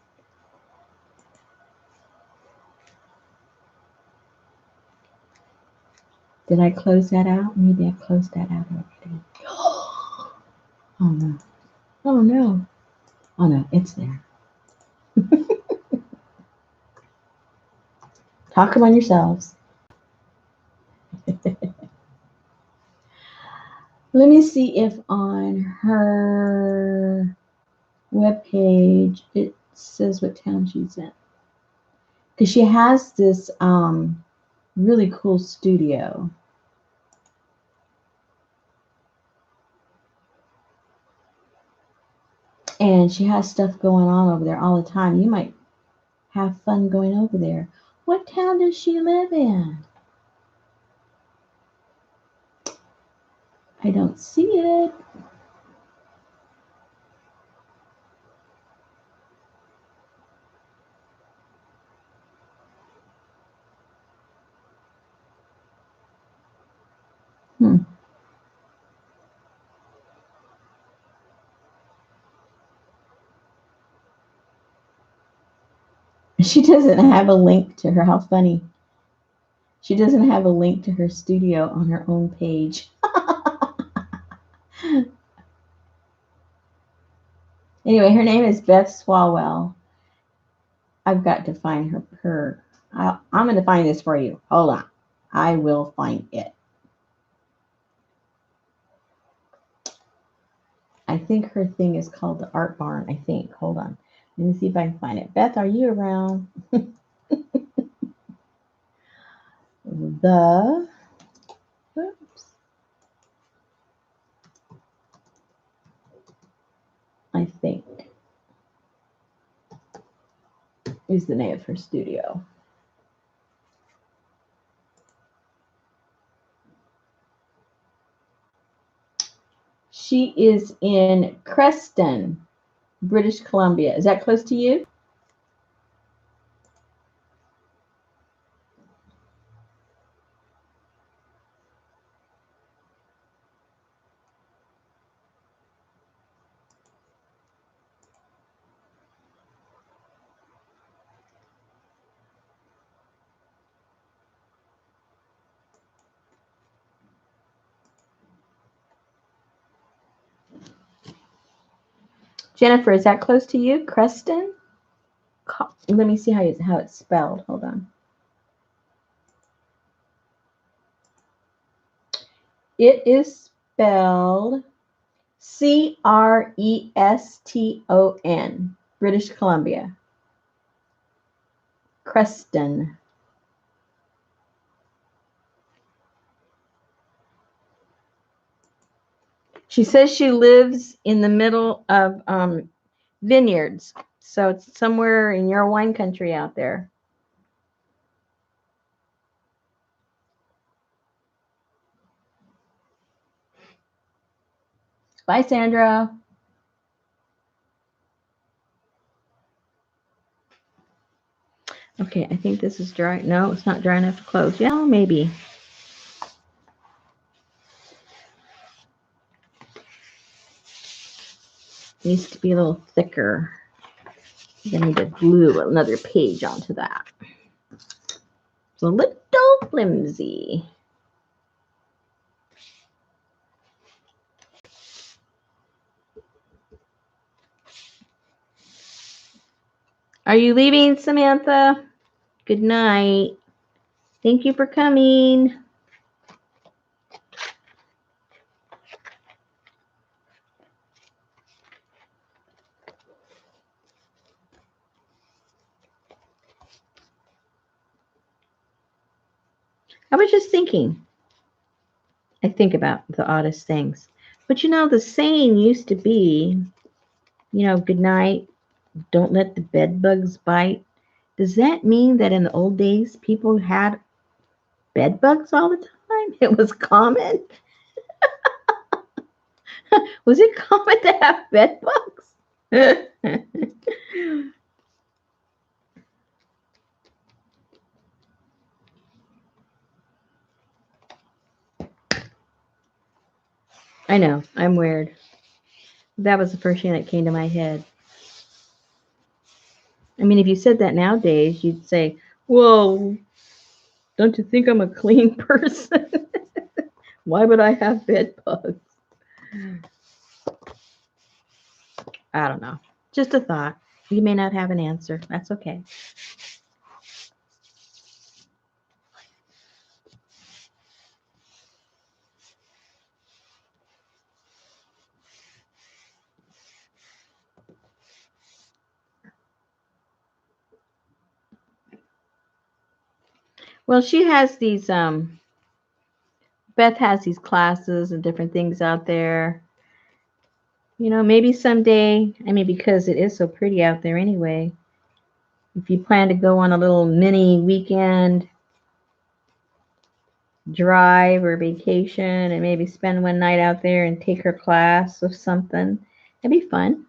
Did I close that out? Maybe I closed that out already. Oh no. Oh no. Oh no, it's there. Talk among yourselves. Let me see if on her webpage it says what town she's in. Because she has this really cool studio. And she has stuff going on over there all the time. You might have fun going over there. What town does she live in? I don't see it. She doesn't have a link to her. How funny. She doesn't have a link to her studio on her own page. Anyway, her name is Beth Swalwell. I've got to find her. I'm going to find this for you. Hold on. I will find it. I think her thing is called the Art Barn, I think. Hold on. Let me see if I can find it. Beth, are you around? Oops. I think is the name of her studio. She is in Creston, British Columbia. Is that close to you? Jennifer, is that close to you? Creston? Let me see how it's spelled. Hold on. It is spelled Creston, British Columbia. Creston. She says she lives in the middle of vineyards. So it's somewhere in your wine country out there. Bye, Sandra. Okay, I think this is dry. No, it's not dry enough to close. Yeah, maybe. It needs to be a little thicker. I need to glue another page onto that. It's a little flimsy. Are you leaving, Samantha? Good night. Thank you for coming. I was just thinking. I think about the oddest things. But you know, the saying used to be, good night, don't let the bed bugs bite. Does that mean that in the old days people had bed bugs all the time? It was common? Was it common to have bed bugs? I know, I'm weird. That was the first thing that came to my head. I mean, if you said that nowadays, you'd say, well, don't you think I'm a clean person? Why would I have bed bugs? I don't know. Just a thought. You may not have an answer. That's okay. Well, she has these, Beth has these classes and different things out there. Maybe someday, because it is so pretty out there anyway, If you plan to go on a little mini weekend drive or vacation and maybe spend one night out there and take her class or something, it'd be fun.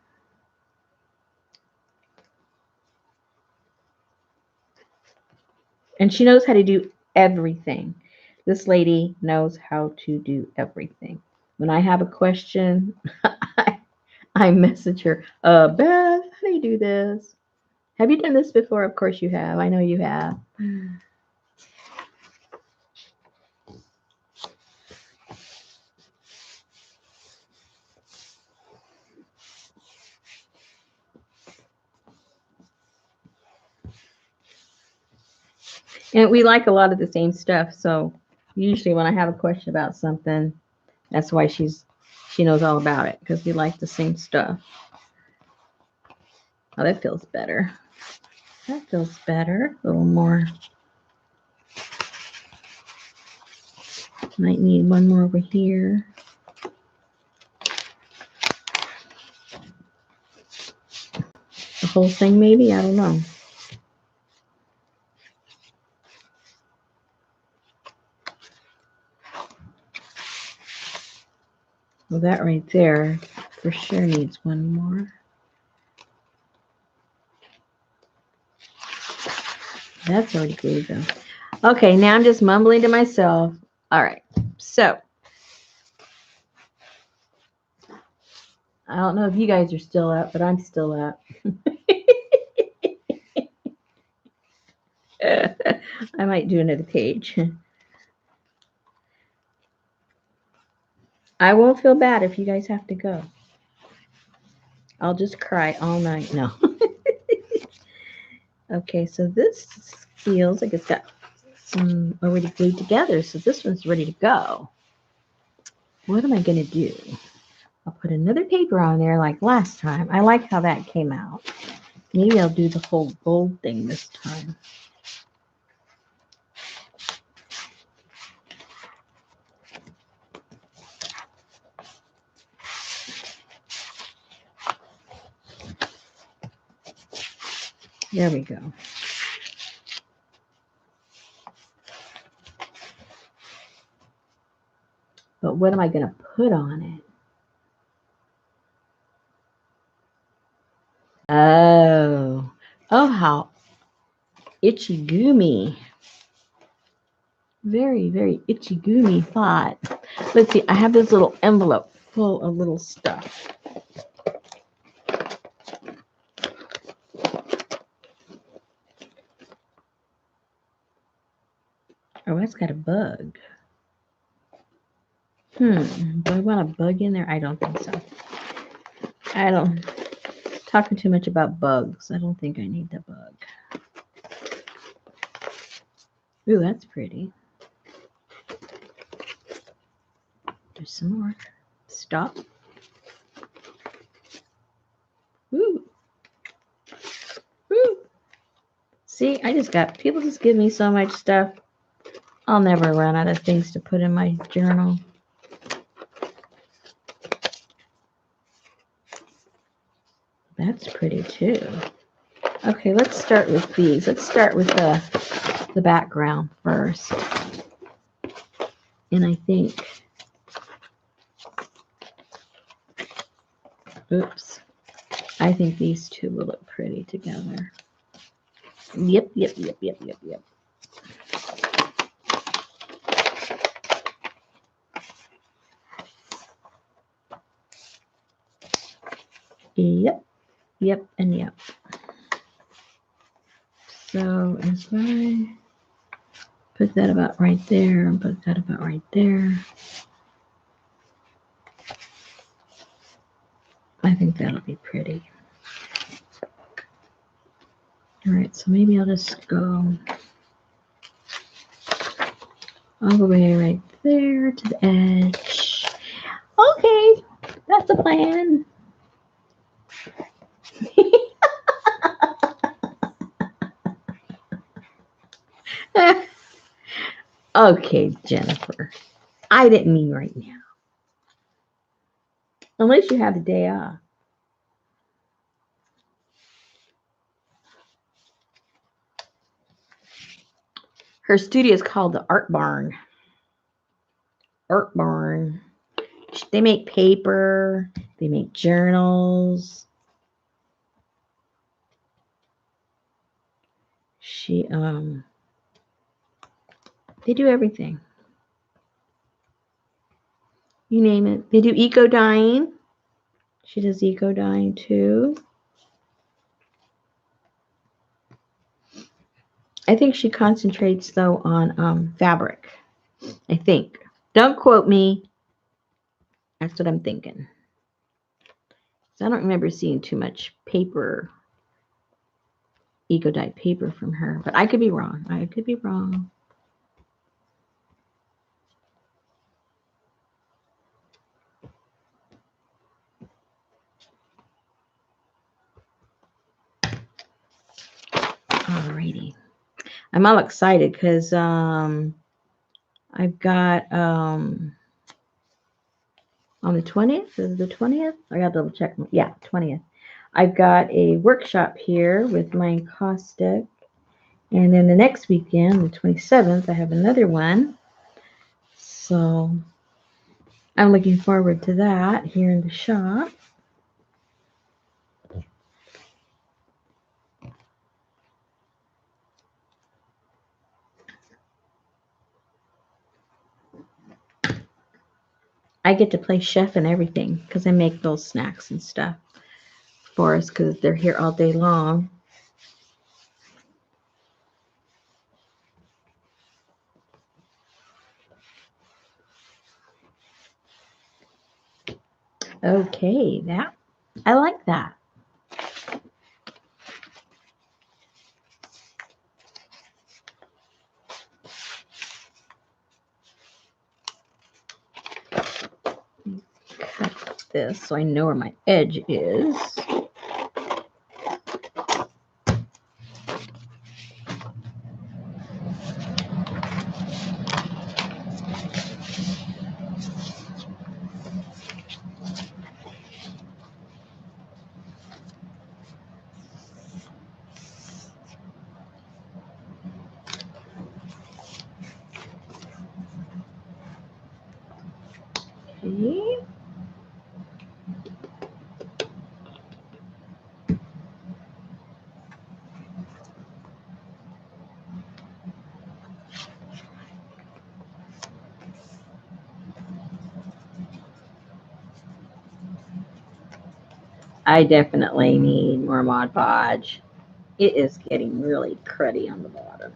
And she knows how to do everything. This lady knows how to do everything. When I have a question, I message her, Beth, how do you do this? Have you done this before? Of course you have. I know you have. And we like a lot of the same stuff. So usually when I have a question about something, that's why she knows all about it, because we like the same stuff. Oh, that feels better. That feels better. A little more. Might need one more over here. The whole thing maybe? I don't know. Well, that right there for sure needs one more. That's already glued though. Okay, now I'm just mumbling to myself. All right, so I don't know if you guys are still up, but I'm still up. I might do another page. I won't feel bad if you guys have to go. I'll just cry all night. No. Okay, so this feels like it's got some already glued together. So this one's ready to go. What am I going to do? I'll put another paper on there like last time. I like how that came out. Maybe I'll do the whole gold thing this time. There we go. But what am I going to put on it? Oh, how itchy goomy. Very, very itchy goomy thought. Let's see, I have this little envelope full of little stuff. Oh, that's got a bug. Do I want a bug in there? I don't think so. I don't. Talking too much about bugs. I don't think I need the bug. Ooh, that's pretty. There's some more. Stop. Ooh. Ooh. See, people just give me so much stuff. I'll never run out of things to put in my journal. That's pretty too. Okay, let's start with these. Let's start with the background first. And I think, oops, I think these two will look pretty together. Yep. Yep, and yep. So as I put that about right there and put that about right there, I think that'll be pretty. All right, so maybe I'll just go all the way right there to the edge. Okay, that's a plan. Okay, Jennifer, I didn't mean right now. Unless you have the day off. Her studio is called the Art Barn. Art Barn. They make paper. They make journals. They do everything. You name it. They do eco dyeing. She does eco dyeing too. I think she concentrates though on fabric. I think. Don't quote me. That's what I'm thinking. So I don't remember seeing too much paper, eco dye paper from her, but I could be wrong. I could be wrong. Alrighty. I'm all excited because I've got on the 20th, is it the 20th? I gotta double check. Yeah, 20th. I've got a workshop here with my caustic. And then the next weekend, the 27th, I have another one. So I'm looking forward to that here in the shop. I get to play chef and everything because I make those snacks and stuff for us because they're here all day long. Okay, that I like that. Cut this so I know where my edge is. Okay. I definitely need more Mod Podge. It is getting really cruddy on the bottom.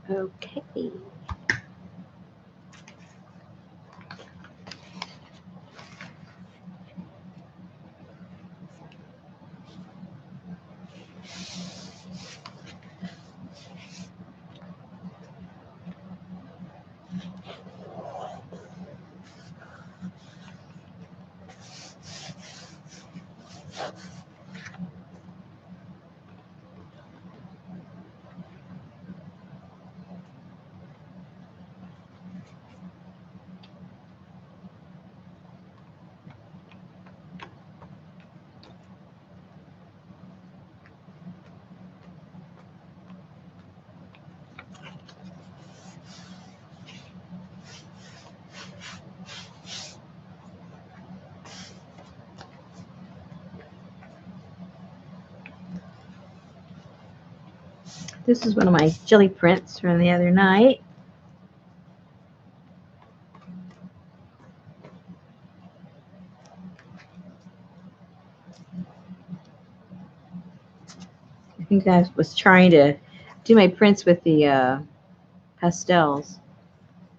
Okay. This is one of my jelly prints from the other night. I think I was trying to do my prints with the pastels,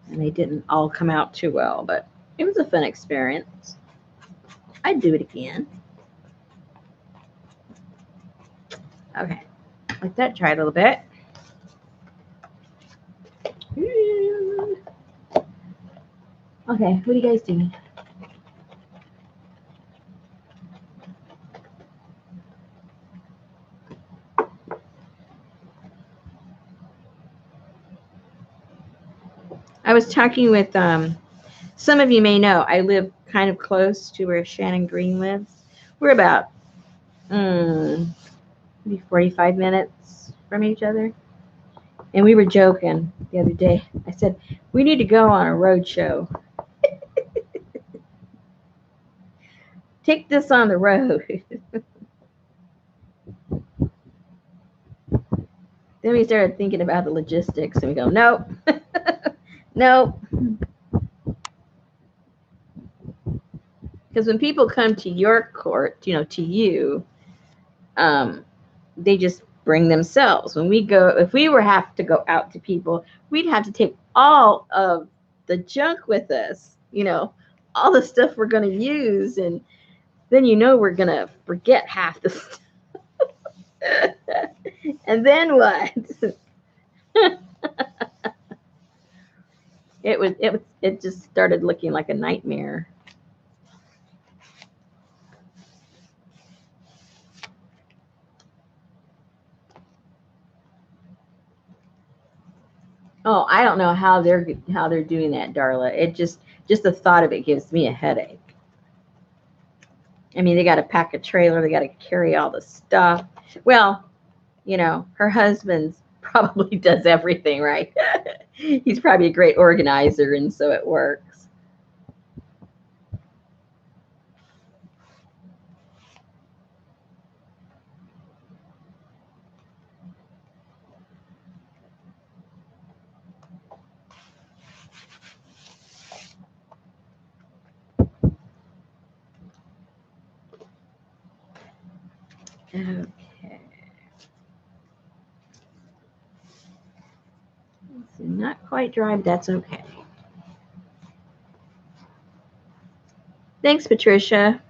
and they didn't all come out too well, but it was a fun experience. I'd do it again. Okay, let that dry a little bit. Okay, what are you guys doing? I was talking with some of you may know I live kind of close to where Shannon Green lives. We're about maybe 45 minutes from each other. And we were joking the other day. I said, we need to go on a road show. Take this on the road. Then we started thinking about the logistics and we go, nope. Nope. Because when people come to your court, to you, they just bring themselves. When we go, if we were have to go out to people, we'd have to take all of the junk with us, all the stuff we're going to use, and then we're going to forget half the stuff. And then what? It just started looking like a nightmare. Oh, I don't know how they're doing that, Darla. It just the thought of it gives me a headache. I mean, they got to pack a trailer, they got to carry all the stuff. Well, her husband's probably does everything, right? He's probably a great organizer, and so it works. Okay. So not quite dry, but that's okay. Thanks, Patricia.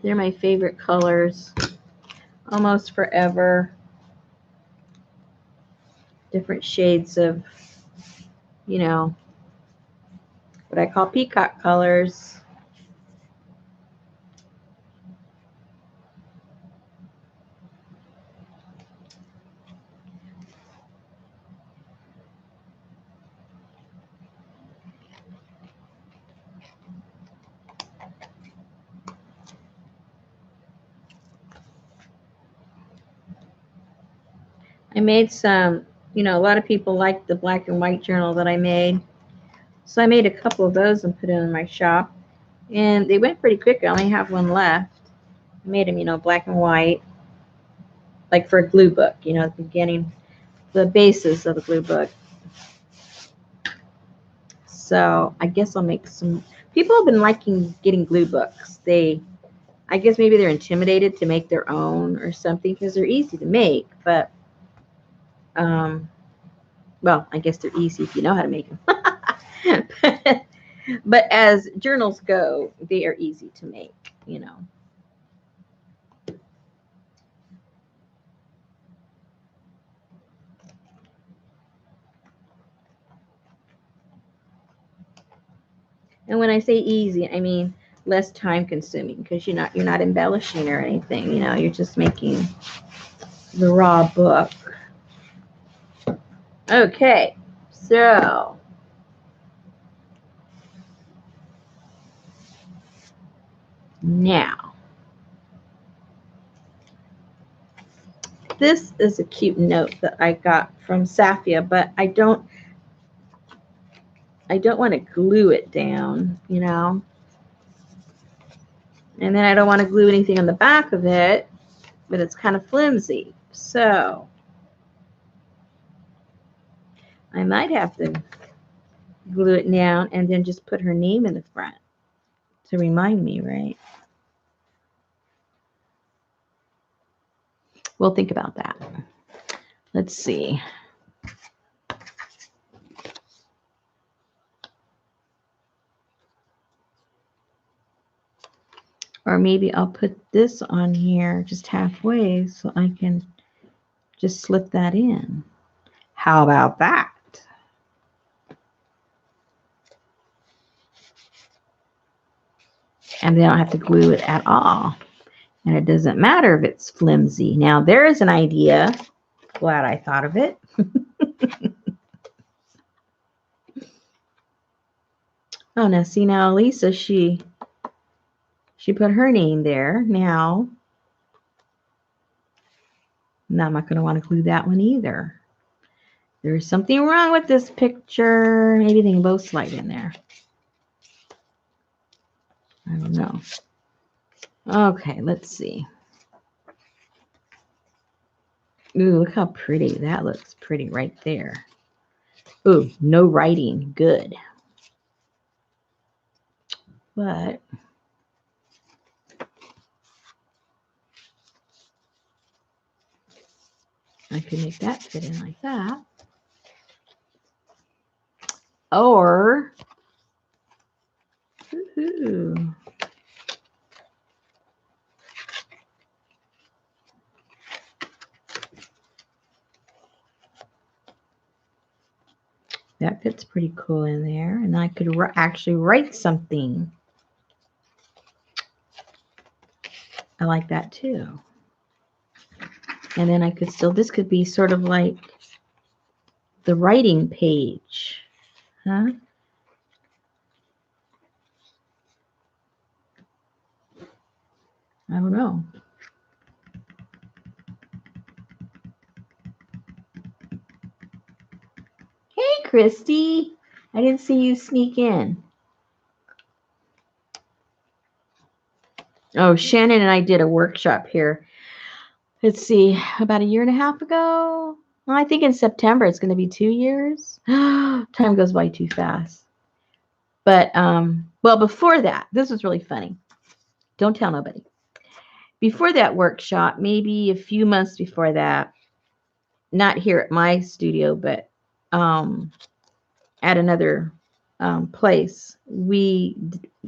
They're my favorite colors. Almost forever. Different shades of, what I call peacock colors. I made some, a lot of people like the black and white journal that I made. So I made a couple of those and put them in my shop. And they went pretty quick. I only have one left. I made them, black and white. Like for a glue book, the beginning, the basis of the glue book. So I guess I'll make some. People have been liking getting glue books. I guess maybe they're intimidated to make their own or something because they're easy to make. But, well, I guess they're easy if you know how to make them. But as journals go, they are easy to make, And when I say easy, I mean less time consuming because you're not embellishing or anything, you're just making the raw book. Okay, so now this is a cute note that I got from Safia, but I don't want to glue it down, and then I don't want to glue anything on the back of it, but it's kind of flimsy. So I might have to glue it down and then just put her name in the front to remind me, right? We'll think about that. Let's see. Or maybe I'll put this on here just halfway so I can just slip that in. How about that? And then I don't have to glue it at all. And it doesn't matter if it's flimsy. Now there's an idea. Glad I thought of it. Oh, now see, now Lisa, she put her name there. Now I'm not going to want to glue that one either. There's something wrong with this picture. Maybe they can both slide in there. I don't know. Okay, let's see. Ooh, look how pretty. That looks pretty right there. Ooh, no writing. Good. But I could make that fit in like that. Or, ooh, that fits pretty cool in there. And I could actually write something. I like that too. And then I could still, this could be sort of like the writing page. Huh? I don't know. Hey, Christy. I didn't see you sneak in. Oh, Shannon and I did a workshop here. Let's see, about a year and a half ago. Well, I think in September it's going to be 2 years. Time goes by too fast. But, well, before that, this was really funny. Don't tell nobody. Before that workshop, maybe a few months before that, not here at my studio, but at another place, we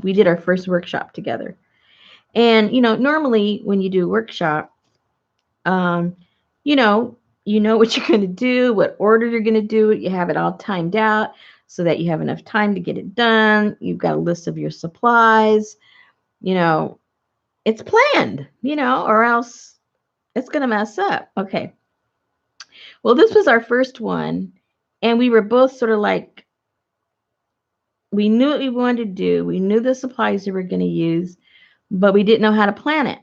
did our first workshop together. And, you know, normally when you do a workshop, you know what you're going to do, what order you're going to do it. You have it all timed out so that you have enough time to get it done. You've got a list of your supplies. You know, it's planned, you know, or else it's going to mess up. Okay. Well, this was our first one, and we were both sort of like, we knew what we wanted to do. We knew the supplies we were going to use, but we didn't know how to plan it.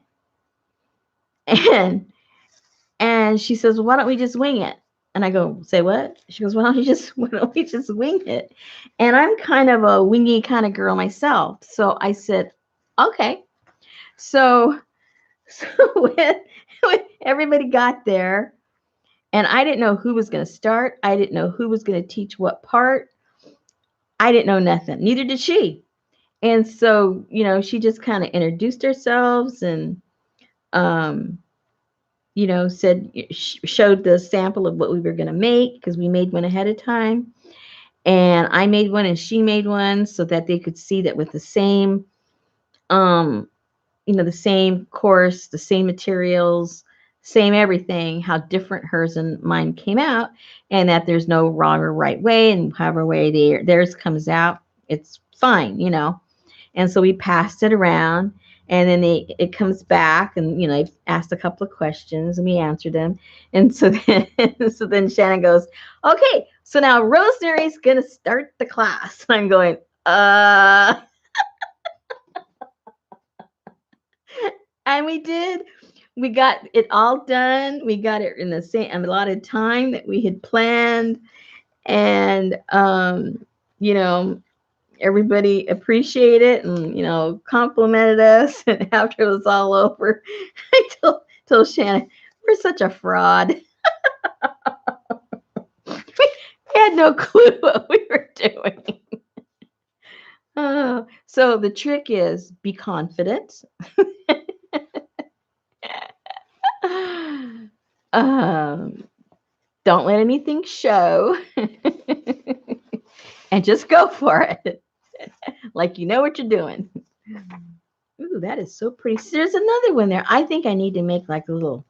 And she says, well, why don't we just wing it? And I go, say what? She goes, why don't we just wing it? And I'm kind of a wingy kind of girl myself. So I said, okay. So when everybody got there, and I didn't know who was going to start. I didn't know who was going to teach what part. I didn't know nothing. Neither did she. And so, you know, she just kind of introduced ourselves and, you know, showed the sample of what we were going to make, because we made one ahead of time. And I made one and she made one so that they could see that with the same, you know, the same course, the same materials, same everything, how different hers and mine came out, and that there's no wrong or right way, and however way theirs comes out, it's fine, you know. And so we passed it around, and then it comes back, and you know, I asked a couple of questions and we answered them. And so then so then Shannon goes, okay, so now Rosemary's gonna start the class. I'm going, and we did. We got it all done. We got it in the same allotted time that we had planned. And you know, everybody appreciated it and, you know, complimented us. And after it was all over, I told Shannon, we're such a fraud. We had no clue what we were doing. So the trick is be confident. Don't let anything show. And just go for it. Like you know what you're doing. Ooh, that is so pretty. See, there's another one there. I think I need to make like a little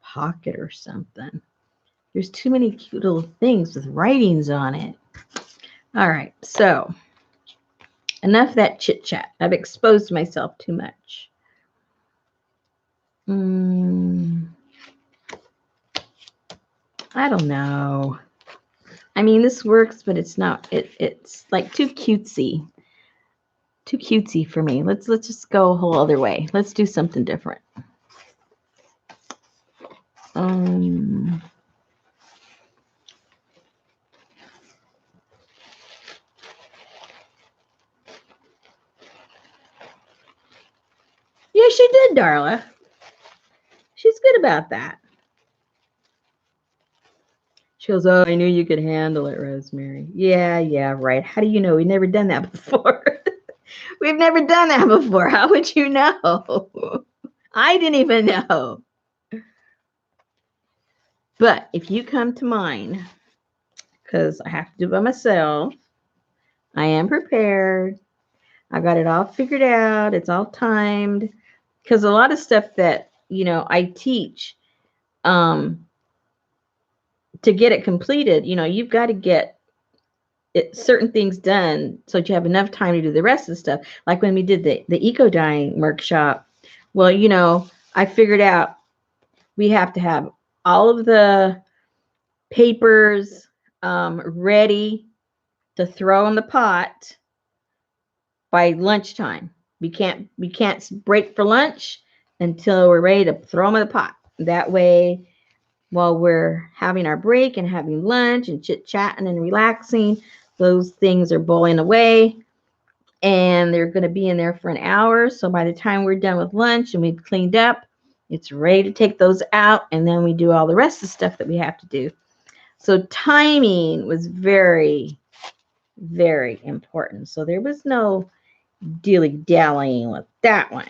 pocket or something. There's too many cute little things with writings on it. All right, so enough of that chit chat. I've exposed myself too much. I don't know. I mean, this works, but it's not. It's like too cutesy. Too cutesy for me. Let's just go a whole other way. Let's do something different. Yeah, she did, Darla. She's good about that. She goes, oh, I knew you could handle it, Rosemary. Yeah, right. How do you know? We've never done that before. We've never done that before. How would you know? I didn't even know. But if you come to mine, because I have to do it by myself, I am prepared. I got it all figured out. It's all timed. Because a lot of stuff that, I teach, to get it completed, you've got to get certain things done so that you have enough time to do the rest of the stuff. Like when we did the eco dyeing workshop. Well, I figured out we have to have all of the papers ready to throw in the pot by lunchtime. We can't break for lunch until we're ready to throw them in the pot. That way, while we're having our break and having lunch and chit-chatting and relaxing, those things are boiling away, and they're going to be in there for an hour. So by the time we're done with lunch and we've cleaned up, it's ready to take those out, and then we do all the rest of the stuff that we have to do. So timing was very, very important. So there was no dilly-dallying with that one.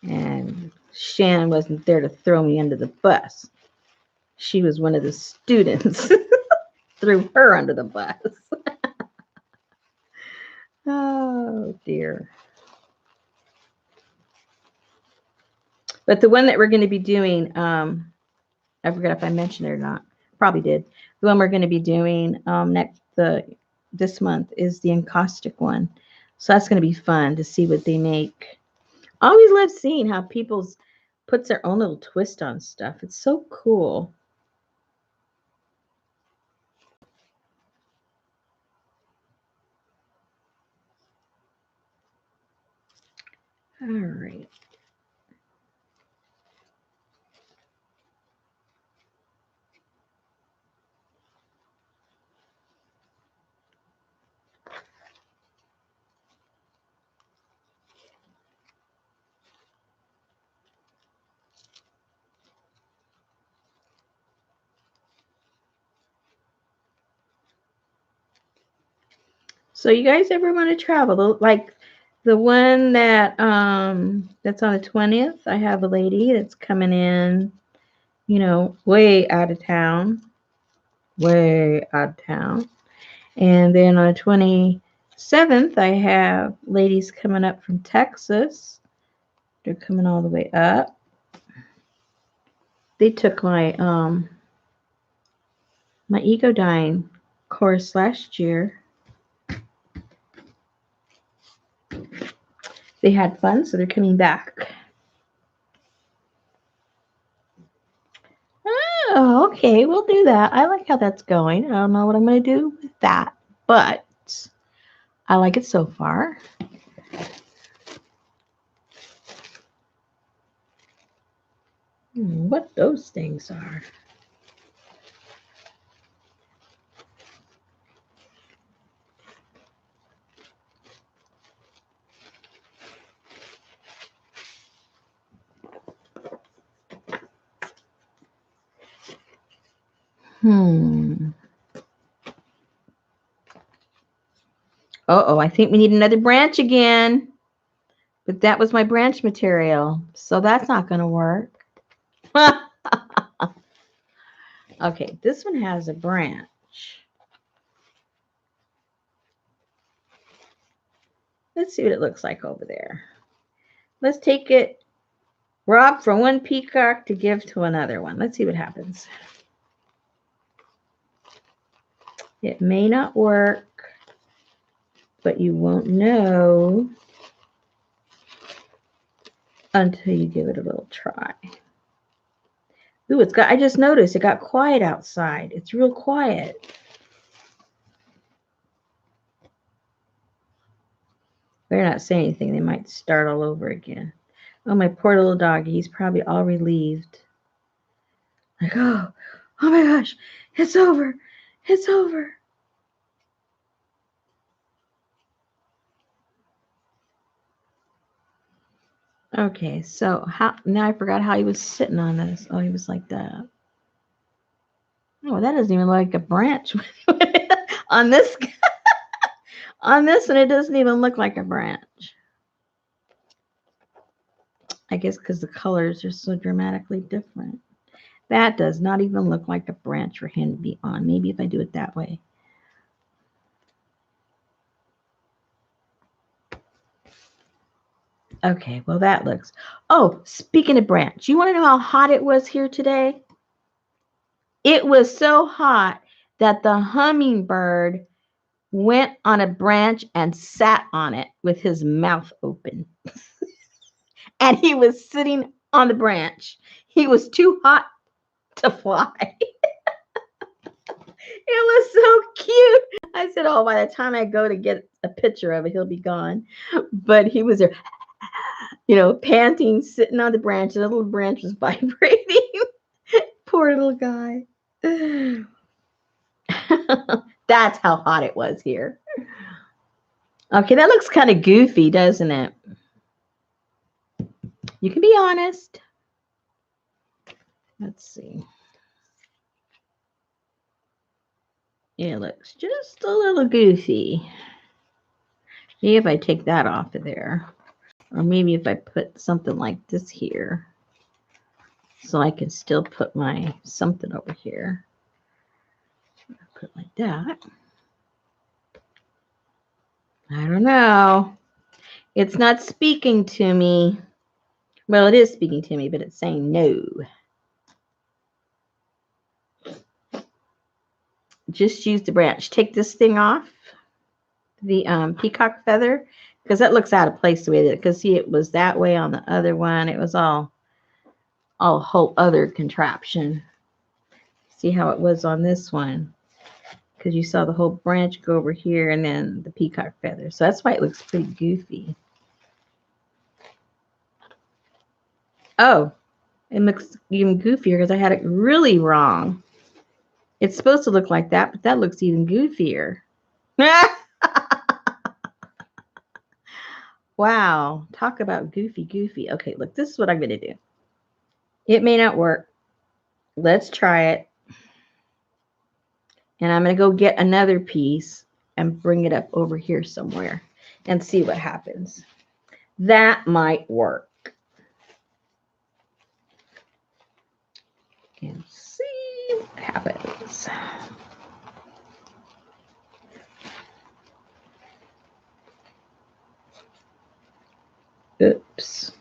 And Shannon wasn't there to throw me under the bus. She was one of the students. Threw her under the bus. Oh, dear. But the one that we're going to be doing, I forgot if I mentioned it or not. Probably did. The one we're going to be doing this month is the encaustic one. So that's going to be fun to see what they make. I always love seeing how people puts their own little twist on stuff. It's so cool. All right. So you guys ever want to travel? Like the one that's on the 20th, I have a lady that's coming in, way out of town. Way out of town. And then on the 27th, I have ladies coming up from Texas. They're coming all the way up. They took my my ego dyeing course last year. They had fun, so they're coming back. Oh, okay, we'll do that. I like how that's going. I don't know what I'm going to do with that, but I like it so far. What those things are. Uh-oh, I think we need another branch again. But that was my branch material, so that's not going to work. Okay, this one has a branch. Let's see what it looks like over there. Let's take it, rob from one peacock to give to another one. Let's see what happens. It may not work, but you won't know until you give it a little try. Ooh, I just noticed it got quiet outside. It's real quiet. They're not saying anything. They might start all over again. Oh, my poor little doggy. He's probably all relieved. Like, oh my gosh, it's over. It's over. Okay, so now I forgot how he was sitting on this. Oh, he was like that. Oh, that doesn't even look like a branch on this on this one. It doesn't even look like a branch. I guess because the colors are so dramatically different. That does not even look like a branch for him to be on. Maybe if I do it that way. Okay, well that looks. Oh, speaking of branch, you want to know how hot it was here today? It was so hot that the hummingbird went on a branch and sat on it with his mouth open. And he was sitting on the branch. He was too hot to fly. It was so cute. I said, oh, by the time I go to get a picture of it, he'll be gone. But he was there, panting, sitting on the branch. The little branch was vibrating. Poor little guy. That's how hot it was here. Okay, that looks kind of goofy, doesn't it? You can be honest. Let's see. It looks just a little goofy. Maybe if I take that off of there. Or maybe if I put something like this here. So I can still put my something over here. Put it like that. I don't know. It's not speaking to me. Well, it is speaking to me, but it's saying no. Just use the branch. Take this thing off, the peacock feather, because that looks out of place the way that, because see, it was that way on the other one. It was all a whole other contraption. See how it was on this one, because you saw the whole branch go over here and then the peacock feather. So that's why it looks pretty goofy. Oh, it looks even goofier because I had it really wrong. It's supposed to look like that, but that looks even goofier. Wow, talk about goofy. Okay, look, this is what I'm going to do. It may not work. Let's try it. And I'm going to go get another piece and bring it up over here somewhere and see what happens. That might work. And see what happens. Oops.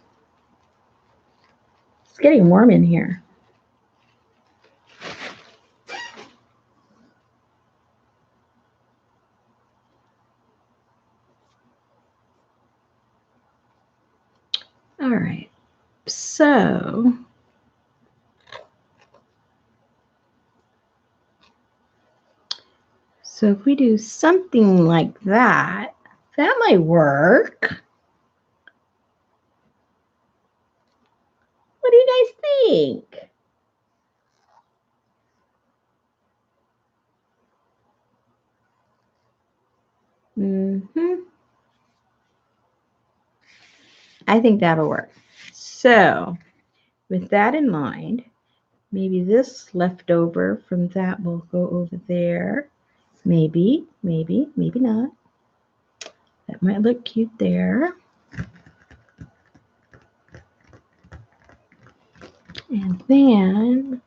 It's getting warm in here. All right. So if we do something like that, that might work. What do you guys think? I think that'll work. So with that in mind, maybe this leftover from that will go over there. Maybe not. That might look cute there. And then,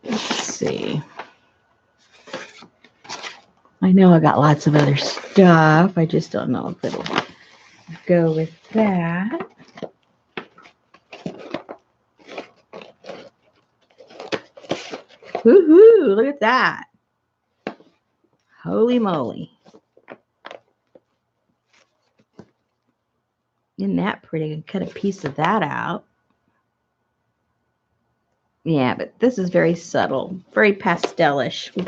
let's see. I know I got lots of other stuff. I just don't know if it'll go with that. Woohoo! Look at that. Holy moly. Isn't that pretty? I can cut a piece of that out. Yeah, but this is very subtle, very pastelish. You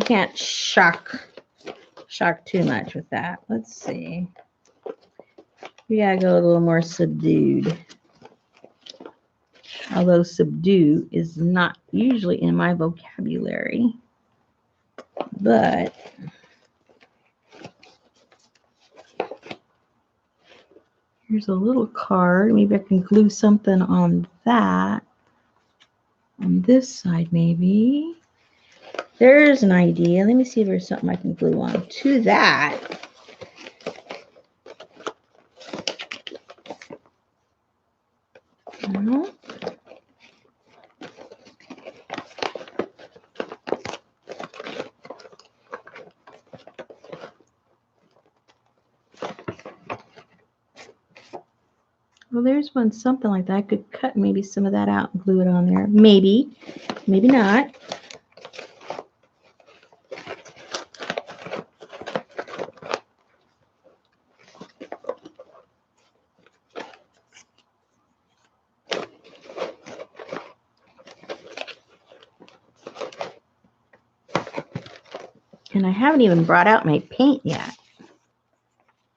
can't shock too much with that. Let's see. We gotta go a little more subdued. Although subdue is not usually in my vocabulary. But here's a little card. Maybe I can glue something on that. On this side, maybe. There's an idea. Let me see if there's something I can glue on to that. No. Well, there's one, something like that. I could cut maybe some of that out and glue it on there. Maybe. Maybe not. And I haven't even brought out my paint yet.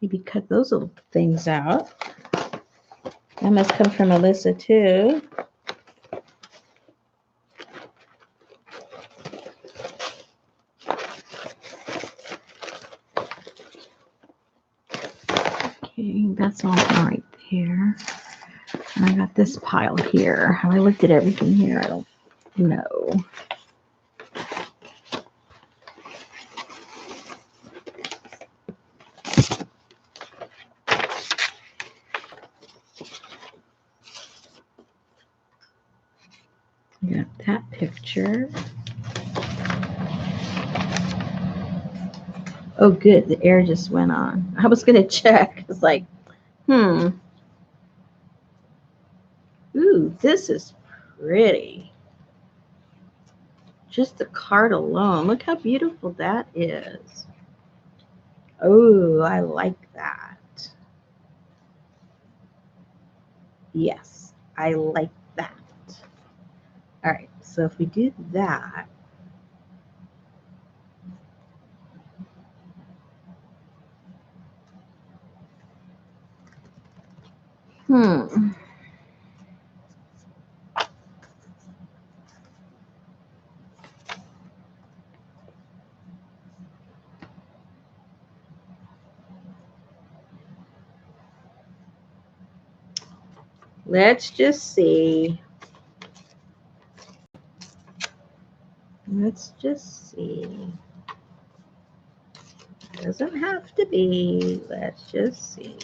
Maybe cut those little things out. That must come from Alyssa too. Okay, that's all right there. And I got this pile here. Have I looked at everything here? I don't know. Got that picture. Oh, good. The air just went on. I was going to check. It's like, Ooh, this is pretty. Just the card alone. Look how beautiful that is. Oh, I like that. Yes, I like that. All right, so if we do that, let's just see. Let's just see. Doesn't have to be. Let's just see.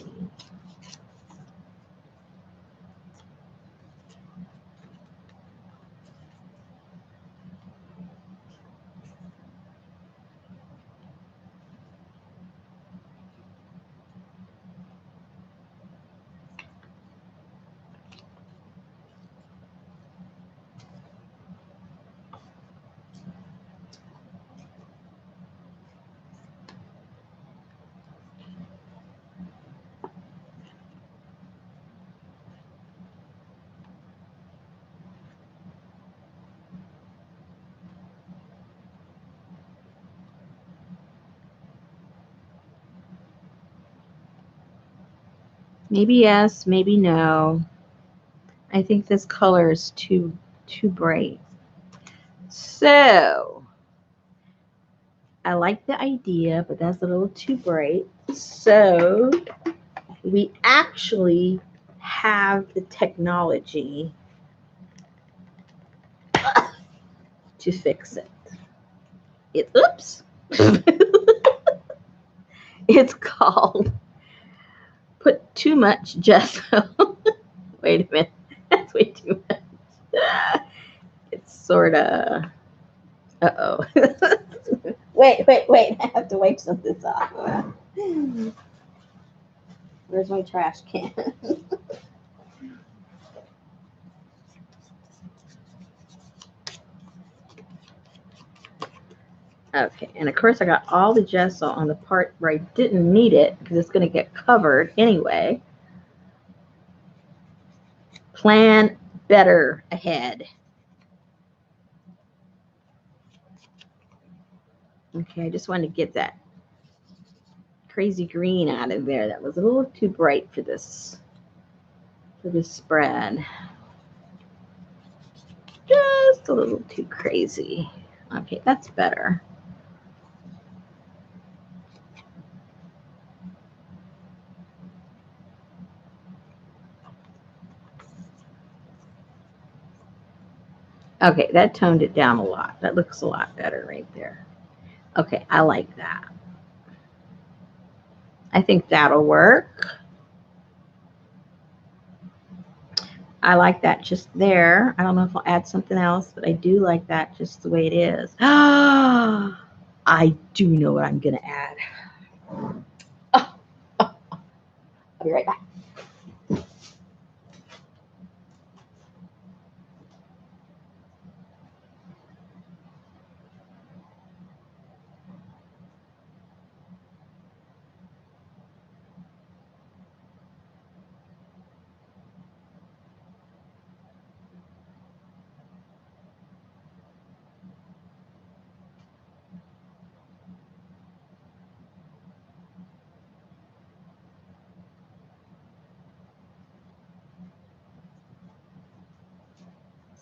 Maybe yes, maybe no. I think this color is too bright. So I like the idea, but that's a little too bright. So we actually have the technology to fix it. Oops. It's called put too much gesso. Wait a minute. That's way too much. It's sort of, uh-oh. Wait. I have to wipe some of this off. Where's my trash can? Okay, and of course I got all the gesso on the part where I didn't need it because it's going to get covered anyway. Plan better ahead. Okay, I just wanted to get that crazy green out of there. That was a little too bright for this spread. Just a little too crazy. Okay, that's better. Okay, that toned it down a lot. That looks a lot better right there. Okay, I like that. I think that'll work. I like that just there. I don't know if I'll add something else, but I do like that just the way it is. Ah, I do know what I'm going to add. I'll be right back.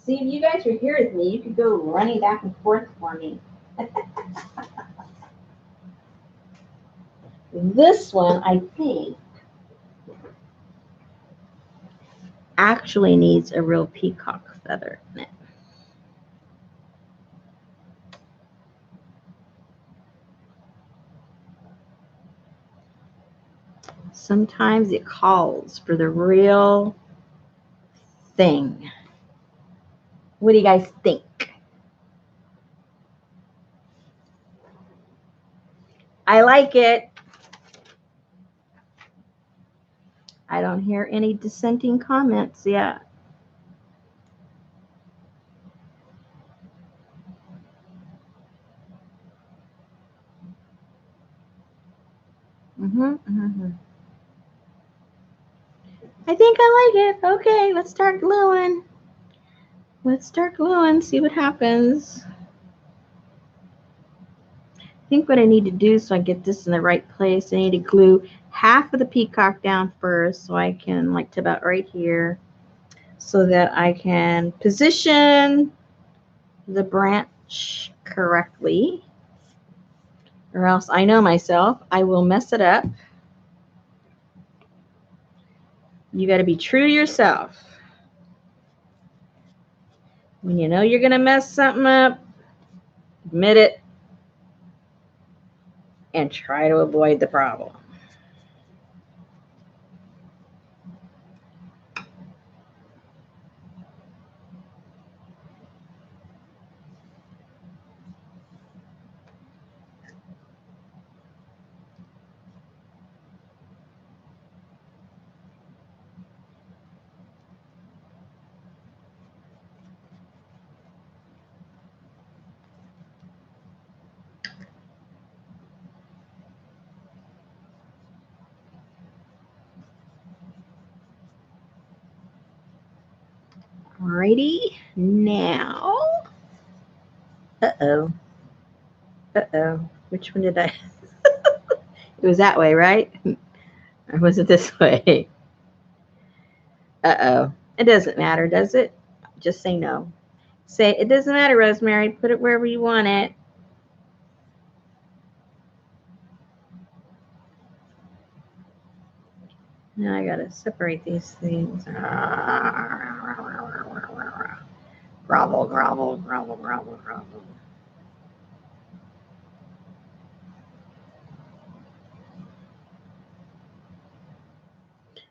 See, if you guys were here with me, you could go running back and forth for me. This one, I think, actually needs a real peacock feather in it. Sometimes it calls for the real thing. What do you guys think? I like it. I don't hear any dissenting comments yet. I think I like it. Okay, let's start gluing. Let's start gluing, see what happens. I think what I need to do so I get this in the right place, I need to glue half of the peacock down first so I can, like to about right here, so that I can position the branch correctly, or else I know myself, I will mess it up. You got to be true to yourself. When you know you're going to mess something up, admit it and try to avoid the problem. Alrighty, now, uh-oh, which one did I, it was that way, right? Or was it this way? Uh-oh, it doesn't matter, does it? Just say no. Say, it doesn't matter, Rosemary, put it wherever you want it. Now I gotta separate these things. Grovel, grovel, grovel, grovel, grovel.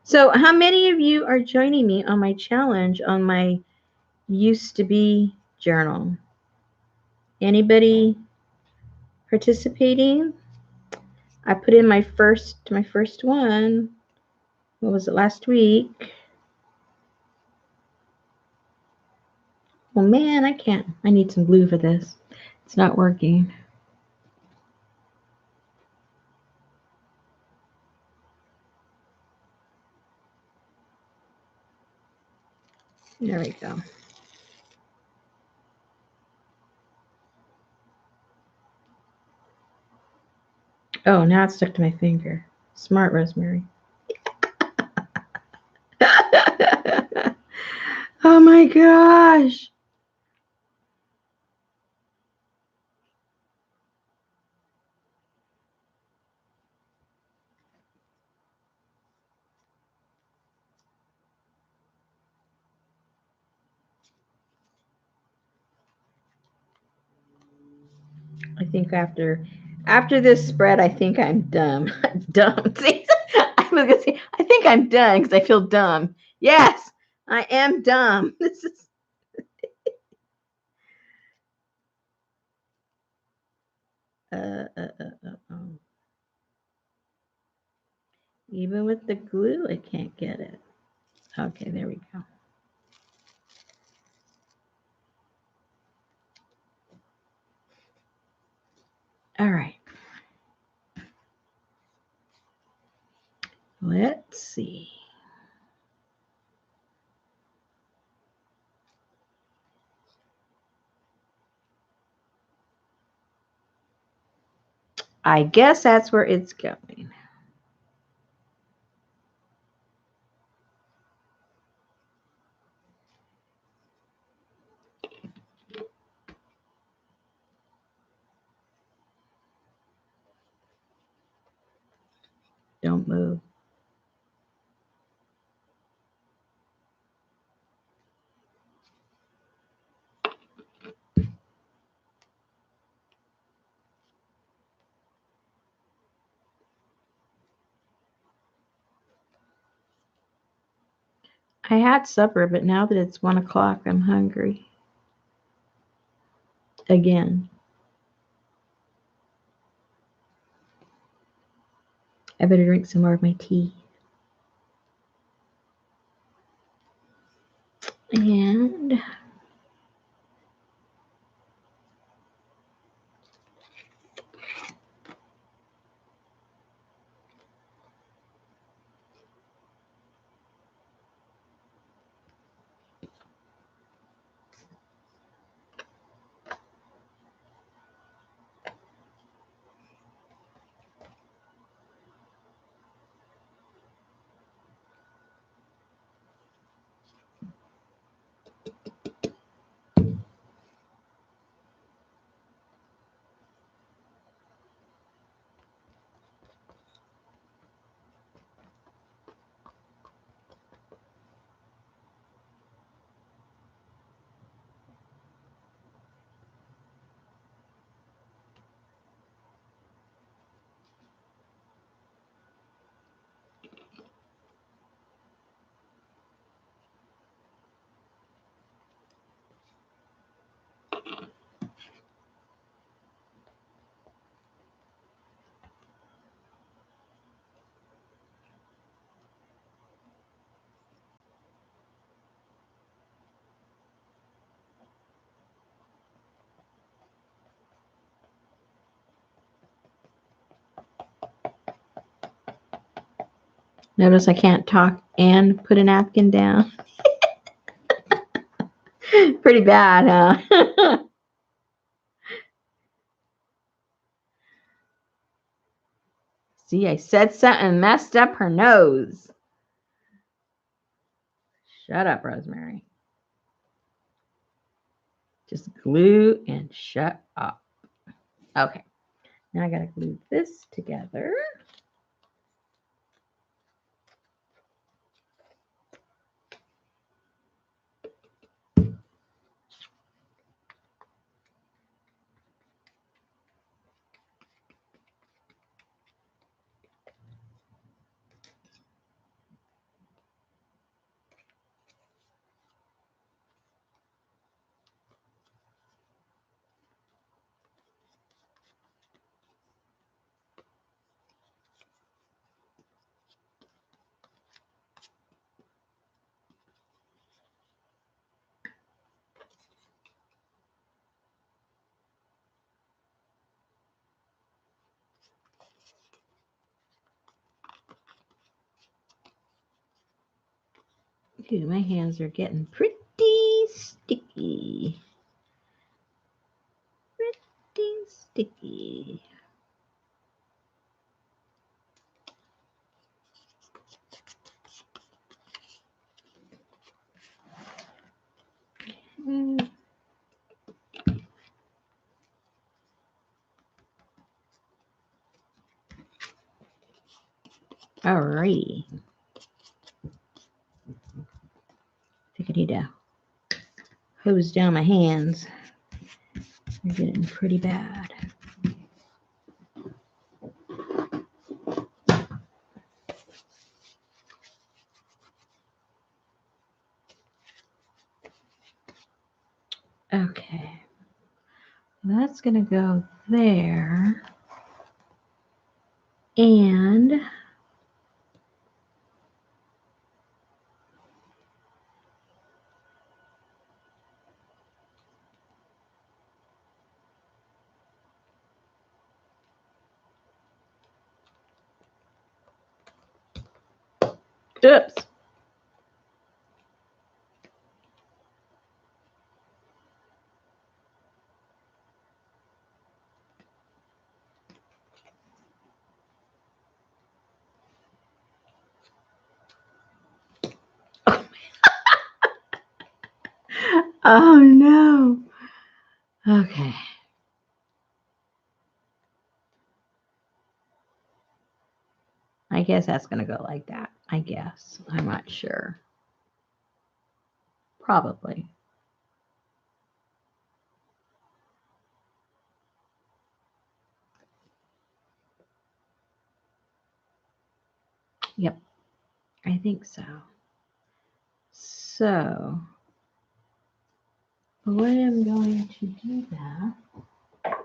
So how many of you are joining me on my challenge on my used to be journal? Anybody participating. I put in my first one. What was it, last week? Well, man, I can't. I need some glue for this. It's not working. There we go. Oh, now it's stuck to my finger. Smart, Rosemary. Oh my gosh. I think after this spread, I think I'm dumb. Dumb. See, I was gonna say I think I'm done because I feel dumb. Yes, I am dumb. This is. Even with the glue, I can't get it. Okay, there we go. All right. Let's see. I guess that's where it's going. Don't move. I had supper, but now that it's 1 o'clock, I'm hungry. Again. I better drink some more of my tea. And notice I can't talk and put a napkin down. Pretty bad, huh? See, I said something and messed up her nose. Shut up, Rosemary. Just glue and shut up. Okay. Now I gotta glue this together. Dude, my hands are getting pretty sticky. Pretty sticky. Alrighty. I think I need to hose down my hands. They're getting pretty bad. Okay. That's going to go there. And oops. Oh no. Okay. I guess that's going to go like that. I guess. I'm not sure. Probably. Yep. I think so. So, what I'm going to do that,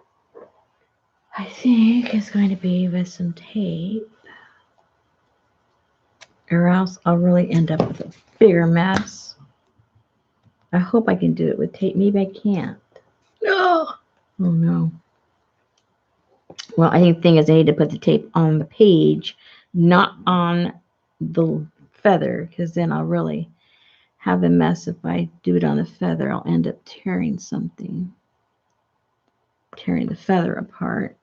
I think, is going to be with some tape. Or else I'll really end up with a bigger mess. I hope I can do it with tape. Maybe I can't. No. Oh no. Well, I think the thing is I need to put the tape on the page, not on the feather, because then I'll really have a mess. If I do it on the feather, I'll end up tearing something. Tearing the feather apart.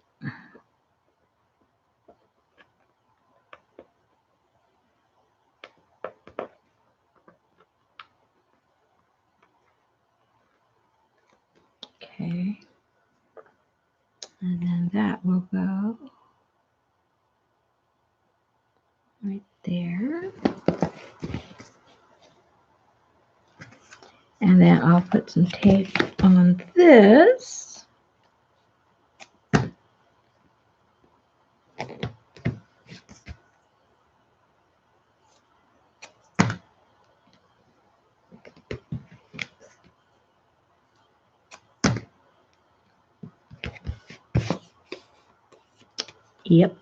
Okay. And then that will go right there. And then I'll put some tape on this. Yep.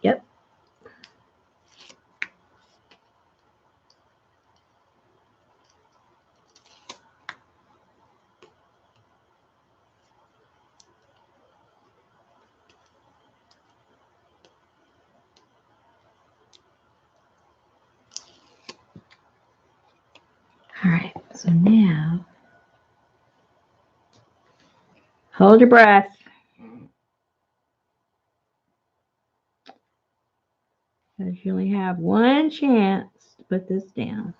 All right, so now hold your breath. Because you only have one chance to put this down.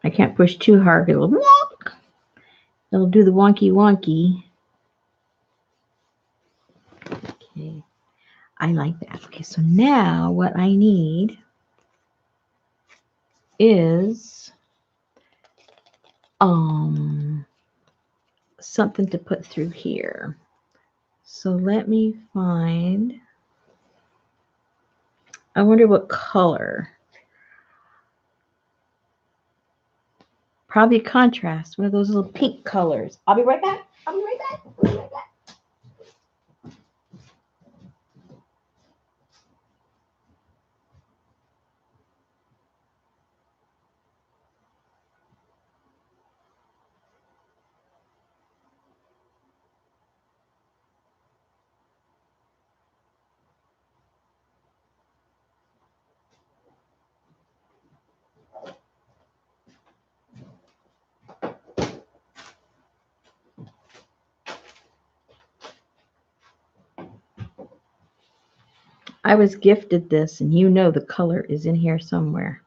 I can't push too hard. It'll wonk. It'll do the wonky wonky. Okay. I like that. Okay, so now what I need is something to put through here. So let me find, I wonder what color. Probably contrast, one of those little pink colors. I'll be right back. I was gifted this, and you know the color is in here somewhere.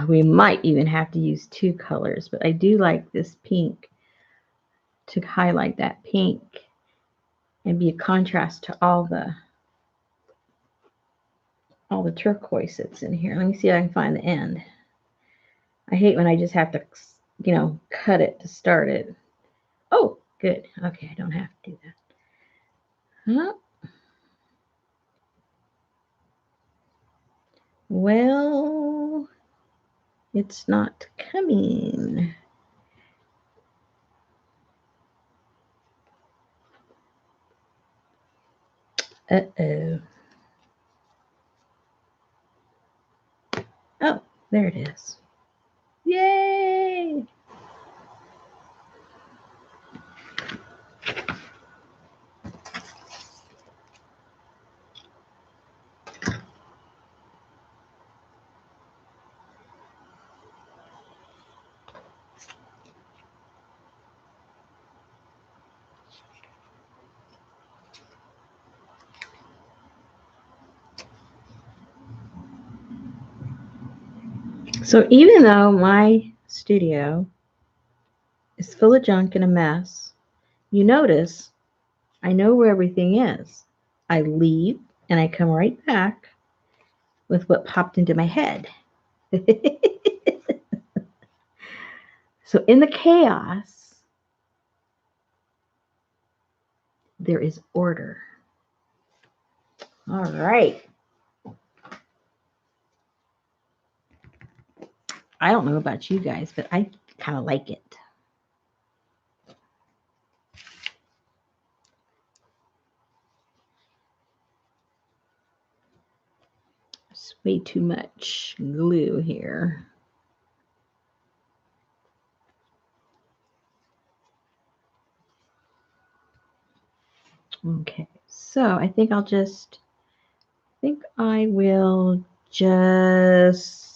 We might even have to use two colors, but I do like this pink to highlight that pink and be a contrast to all the turquoise that's in here. Let me see if I can find the end. I hate when I just have to, cut it to start it. Oh, good. Okay, I don't have to do that. Huh? Well, it's not coming. Uh-oh. Oh, there it is. Yay! So even though my studio is full of junk and a mess, you notice I know where everything is. I leave and I come right back with what popped into my head. So in the chaos, there is order. All right. I don't know about you guys, but I kind of like it. It's way too much glue here. Okay, so I think I will just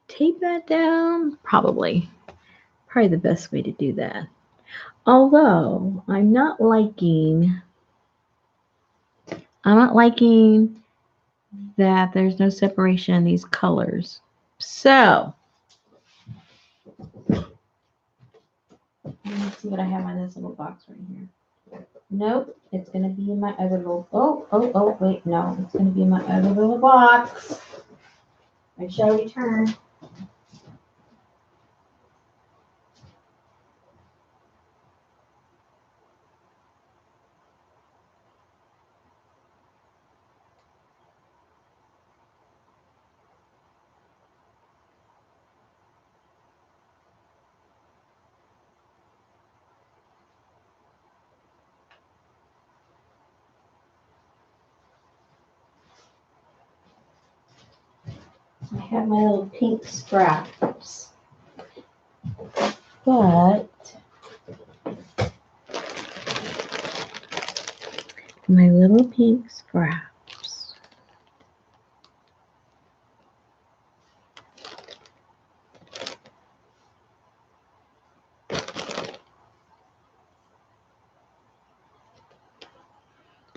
tape that down. Probably the best way to do that. Although I'm not liking that there's no separation in these colors. So let me see what I have on this little box right here. Nope, it's going to be in my other little, wait, no, it's going to be in my other little box. I shall return. I have my little pink scraps, but my little pink scraps.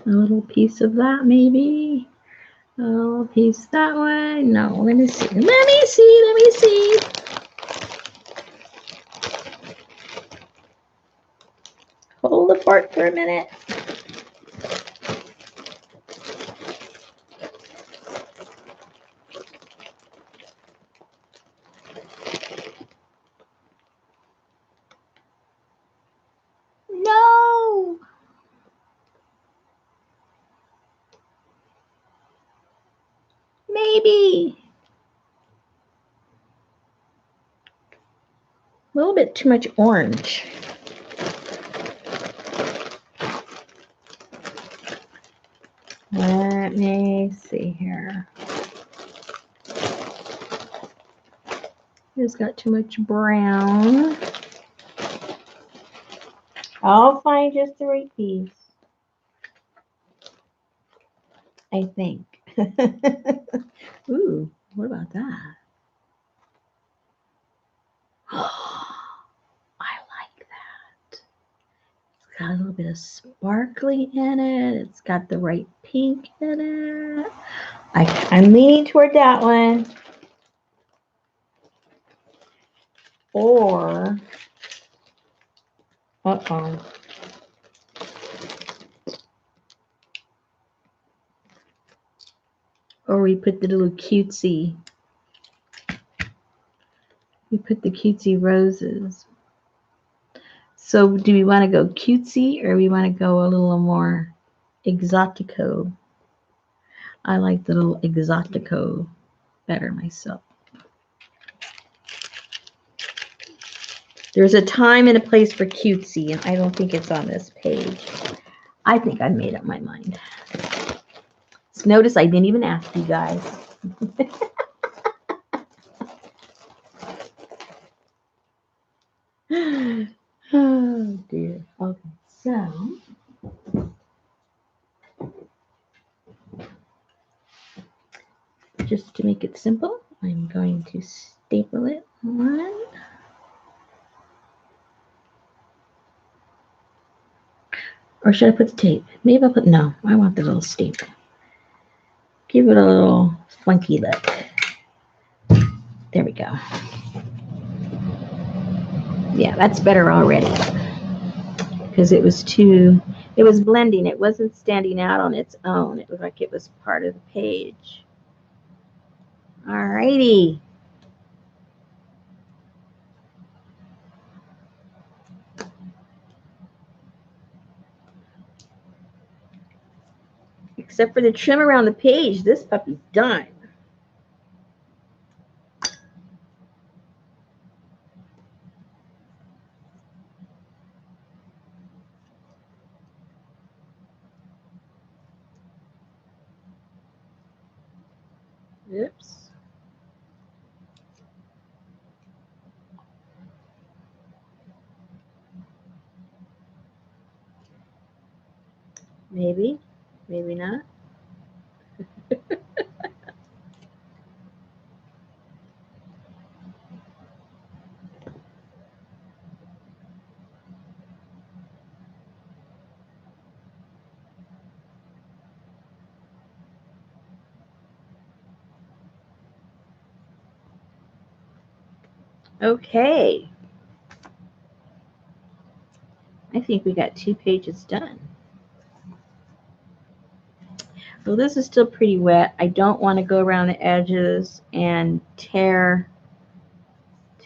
A little piece of that, maybe. A little piece that way. No, let me see. Let me see. Hold the fork for a minute. No! Maybe. A little bit too much orange. Let me see here. It's got too much brown. I'll find just the right piece. I think. Ooh, what about that? I like that. It's got a little bit of sparkly in it. It's got the right pink in it. I'm leaning toward that one. Or, uh-oh. Or we put the little cutesy. We put the cutesy roses. So do we want to go cutesy or we want to go a little more exotico? I like the little exotico better myself. There's a time and a place for cutesy, and I don't think it's on this page. I think I made up my mind. So notice I didn't even ask you guys. Oh dear. Okay, so just to make it simple, I'm going to staple it on. Or should I put the tape? Maybe I'll put, no, I want the little staple. Give it a little funky look. There we go. Yeah, that's better already. Because it was blending. It wasn't standing out on its own. It looked like it was part of the page. Alrighty. Except for the trim around the page, this puppy's done. Oops. Maybe, maybe not. Okay. I think we got 2 pages done. Well, this is still pretty wet. I don't want to go around the edges and tear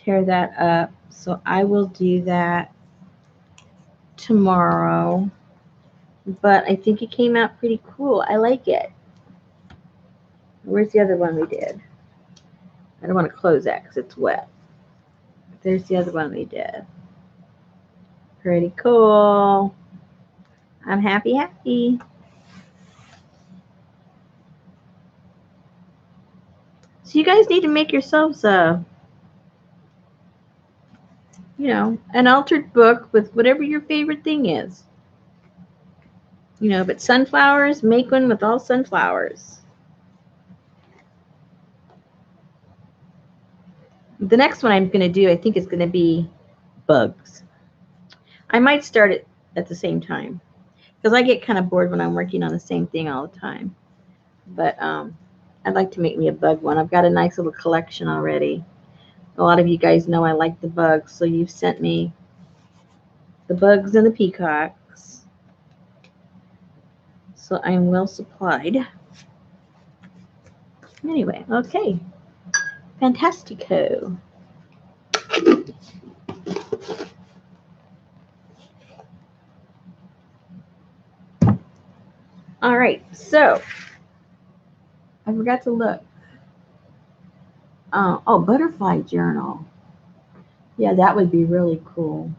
that up. So I will do that tomorrow. But I think it came out pretty cool. I like it. Where's the other one we did? I don't want to close that because it's wet. There's the other one we did. Pretty cool. I'm happy. So you guys need to make yourselves an altered book with whatever your favorite thing is. But sunflowers, make one with all sunflowers. The next one I'm going to do, I think, is going to be bugs. I might start it at the same time because I get kind of bored when I'm working on the same thing all the time. But I'd like to make me a bug one. I've got a nice little collection already. A lot of you guys know I like the bugs, so you've sent me the bugs and the peacocks. So I'm well supplied. Anyway, okay. Fantastico. All right, so I forgot to look. Oh, butterfly journal. Yeah, that would be really cool.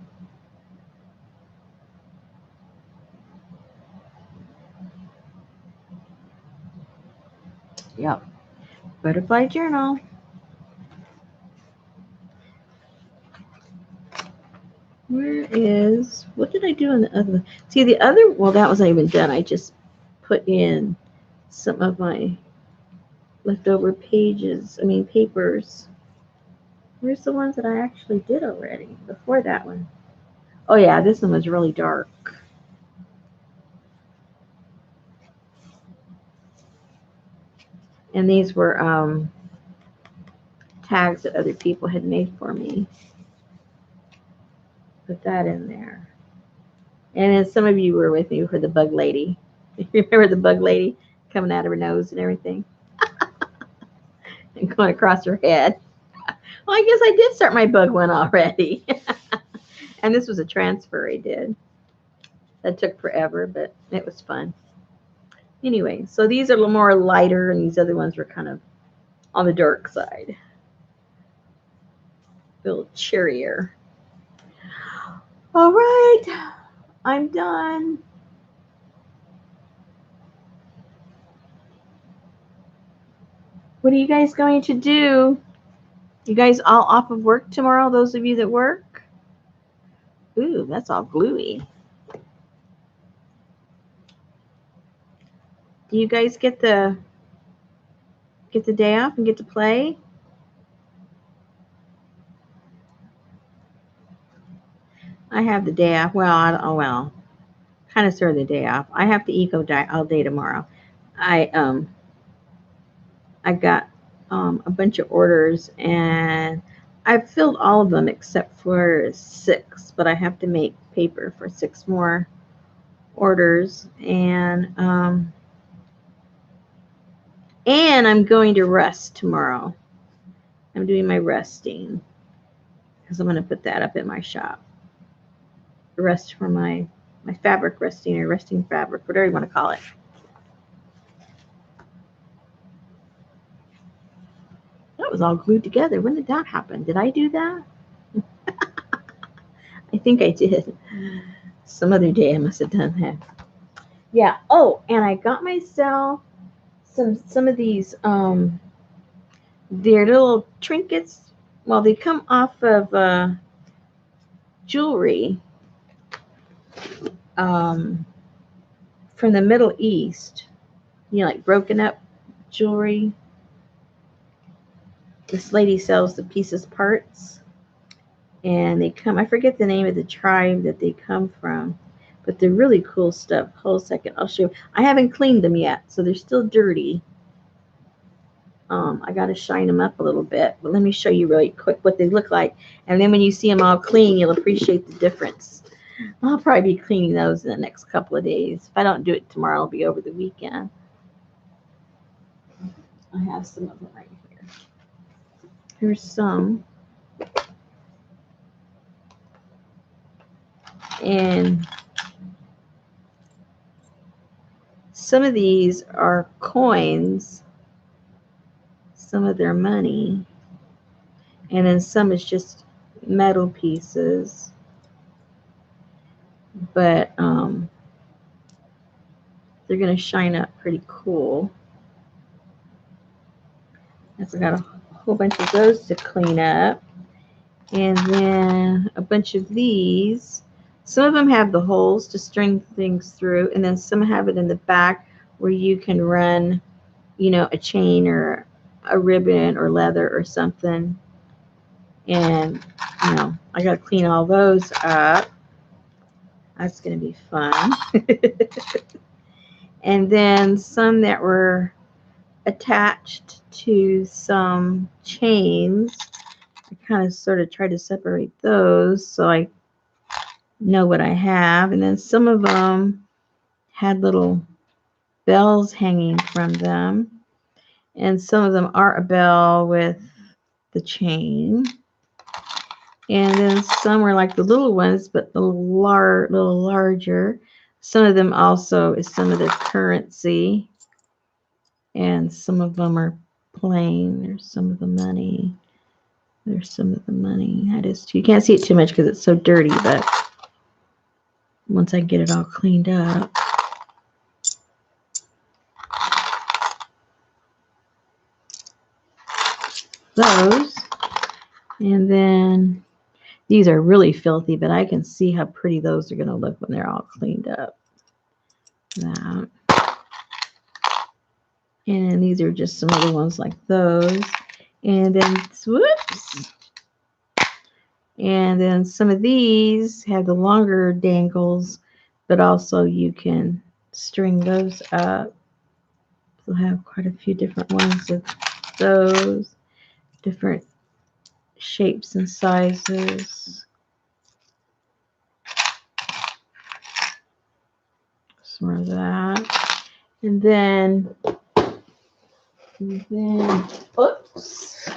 Yep. Butterfly journal. What did I do on the other one? See, the other, well, that wasn't even done. I just put in some of my leftover papers. Where's the ones that I actually did already before that one? Oh, yeah, this one was really dark. And these were tags that other people had made for me. Put that in there. And then some of you were with me for the bug lady. You remember the bug lady coming out of her nose and everything? And going across her head. Well, I guess I did start my bug one already. And this was a transfer I did. That took forever, but it was fun. Anyway, so these are a little more lighter, and these other ones were kind of on the dark side. A little cheerier. All right, I'm done. What are you guys going to do? You guys all off of work tomorrow, those of you that work? Ooh, that's all gluey. Do you guys get the day off and get to play? I have the day off. Well, kind of sort of the day off. I have to eco diet all day tomorrow. I got a bunch of orders, and I've filled all of them except for 6, but I have to make paper for 6 more orders, and I'm going to rest tomorrow. I'm doing my resting because I'm going to put that up in my shop. Rest for my fabric resting, or resting fabric, whatever you want to call it. That was all glued together. When did that happen? Did I do that? I think I did. Some other day I must have done that. Yeah. Oh, and I got myself some of these they're little trinkets. Well, they come off of jewelry from the Middle East. You know, like broken up jewelry. This lady sells the pieces parts, and they come. I forget the name of the tribe that they come from, but they're really cool stuff. Hold a second, I'll show you. I haven't cleaned them yet, so they're still dirty. I got to shine them up a little bit, but let me show you really quick what they look like, and then when you see them all clean, you'll appreciate the difference. I'll probably be cleaning those in the next couple of days. If I don't do it tomorrow, it'll be over the weekend. I have some of them right here. Here's some. And some of these are coins, some of their money, and then some is just metal pieces. But they're going to shine up pretty cool. And so I got a whole bunch of those to clean up. And then a bunch of these. Some of them have the holes to string things through, and then some have it in the back where you can run, you know, a chain or a ribbon or leather or something. And, you know, I got to clean all those up. That's going to be fun. And then some that were attached to some chains. I kind of sort of try to separate those so I know what I have. And then some of them had little bells hanging from them. And some of them are a bell with the chain. And then some were like the little ones, but the little larger. Some of them also is some of their currency. And some of them are plain. There's some of the money. There's some of the money. That is too. You can't see it too much because it's so dirty, but once I get it all cleaned up. Those. And then these are really filthy, but I can see how pretty those are going to look when they're all cleaned up. That. And these are just some other ones like those. And then, whoops. And then some of these have the longer dangles, but also you can string those up We'll have quite a few different ones of those, different shapes and sizes. Some more of that. And then, oops.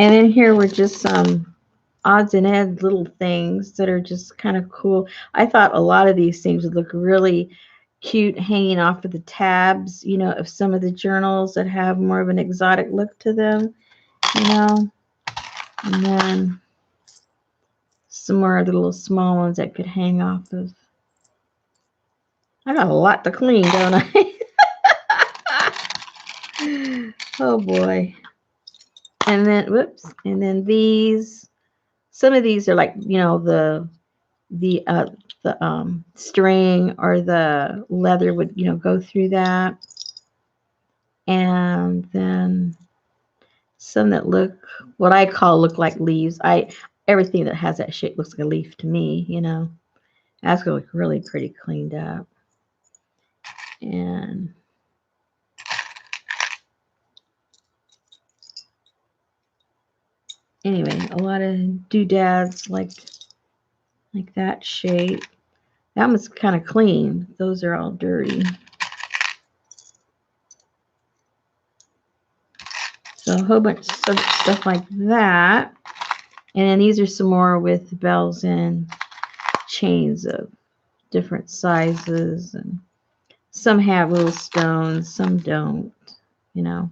And then here were just some odds and ends little things that are just kind of cool. I thought a lot of these things would look really cute hanging off of the tabs, you know, of some of the journals that have more of an exotic look to them, you know. And then some more of the little small ones that could hang off of. I got a lot to clean, don't I? Oh boy. And then, whoops. And then these, some of these are like, you know, the string or the leather would, you know, go through that. And then some that look, what I call look like leaves. Everything that has that shape looks like a leaf to me, you know. That's going to look really pretty cleaned up. And anyway, a lot of doodads like that shape. That one's kind of clean. Those are all dirty. So a whole bunch of stuff like that. And then these are some more with bells and chains of different sizes. And some have little stones, some don't, you know.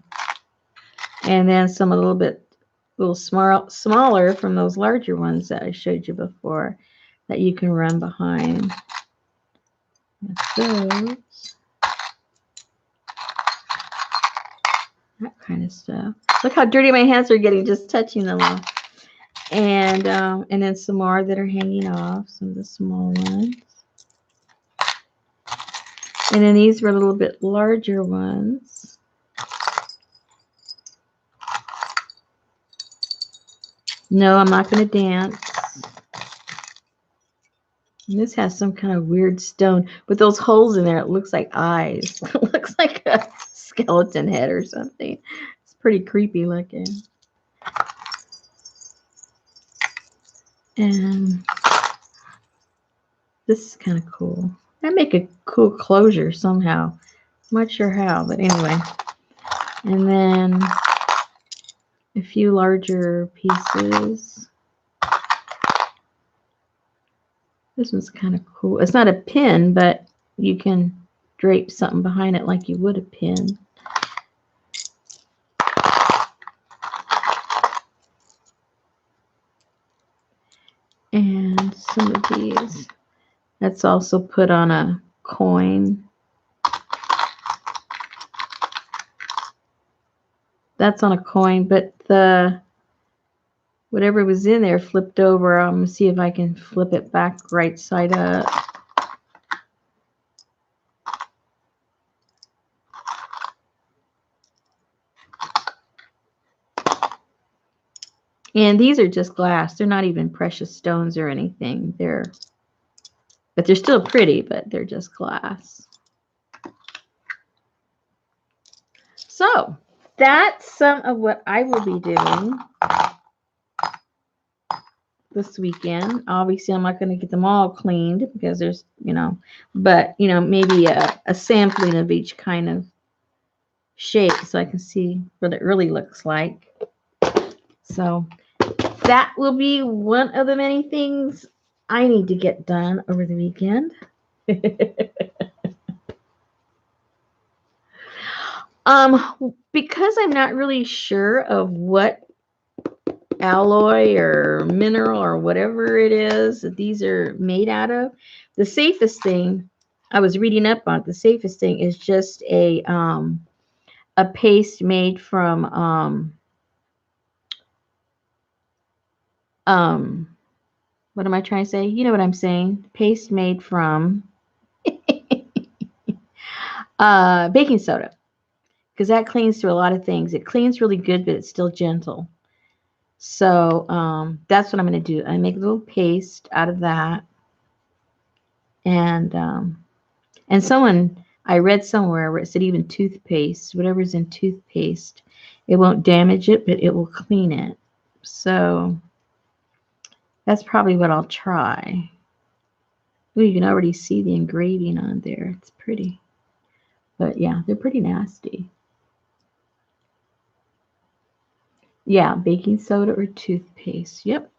And then some a little smaller from those larger ones that I showed you before that you can run behind. Those. That kind of stuff. Look how dirty my hands are getting just touching them all. And then some more that are hanging off, some of the small ones. And then these were a little bit larger ones. No, I'm not going to dance. And this has some kind of weird stone with those holes in there. It looks like eyes. It looks like a skeleton head or something. It's pretty creepy looking. And this is kind of cool. I make a cool closure somehow. I'm not sure how, but anyway. And then a few larger pieces. This one's kind of cool. It's not a pin, but you can drape something behind it like you would a pin. And some of these. That's also put on a coin. That's on a coin, but the whatever was in there flipped over. I'm going to see if I can flip it back right side up. And these are just glass. They're not even precious stones or anything. But they're still pretty, but they're just glass. So that's some of what I will be doing this weekend. Obviously, I'm not going to get them all cleaned because there's, you know, but, you know, maybe a sampling of each kind of shape so I can see what it really looks like. So that will be one of the many things I need to get done over the weekend. Because I'm not really sure of what alloy or mineral or whatever it is that these are made out of, the safest thing I was reading up on, the safest thing is just a paste made from what am I trying to say? You know what I'm saying? Paste made from baking soda, because that cleans through a lot of things. It cleans really good, but it's still gentle. So that's what I'm going to do. I make a little paste out of that. And someone, I read somewhere where it said even toothpaste, whatever's in toothpaste, it won't damage it, but it will clean it. So that's probably what I'll try. Ooh, you can already see the engraving on there. It's pretty. But yeah, they're pretty nasty. Yeah, baking soda or toothpaste. Yep.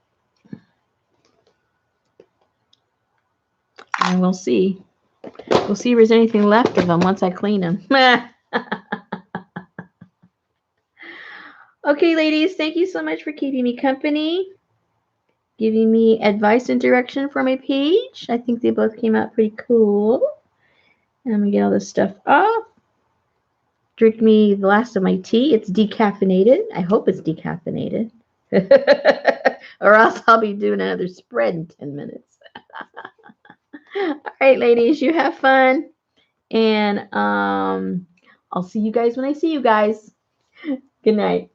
And we'll see. We'll see if there's anything left of them once I clean them. Okay, ladies, thank you so much for keeping me company, giving me advice and direction for my page. I think they both came out pretty cool. And I'm going to get all this stuff off. Drink me the last of my tea. It's decaffeinated. I hope it's decaffeinated. Or else I'll be doing another spread in 10 minutes. All right, ladies, you have fun. And I'll see you guys when I see you guys. Good night.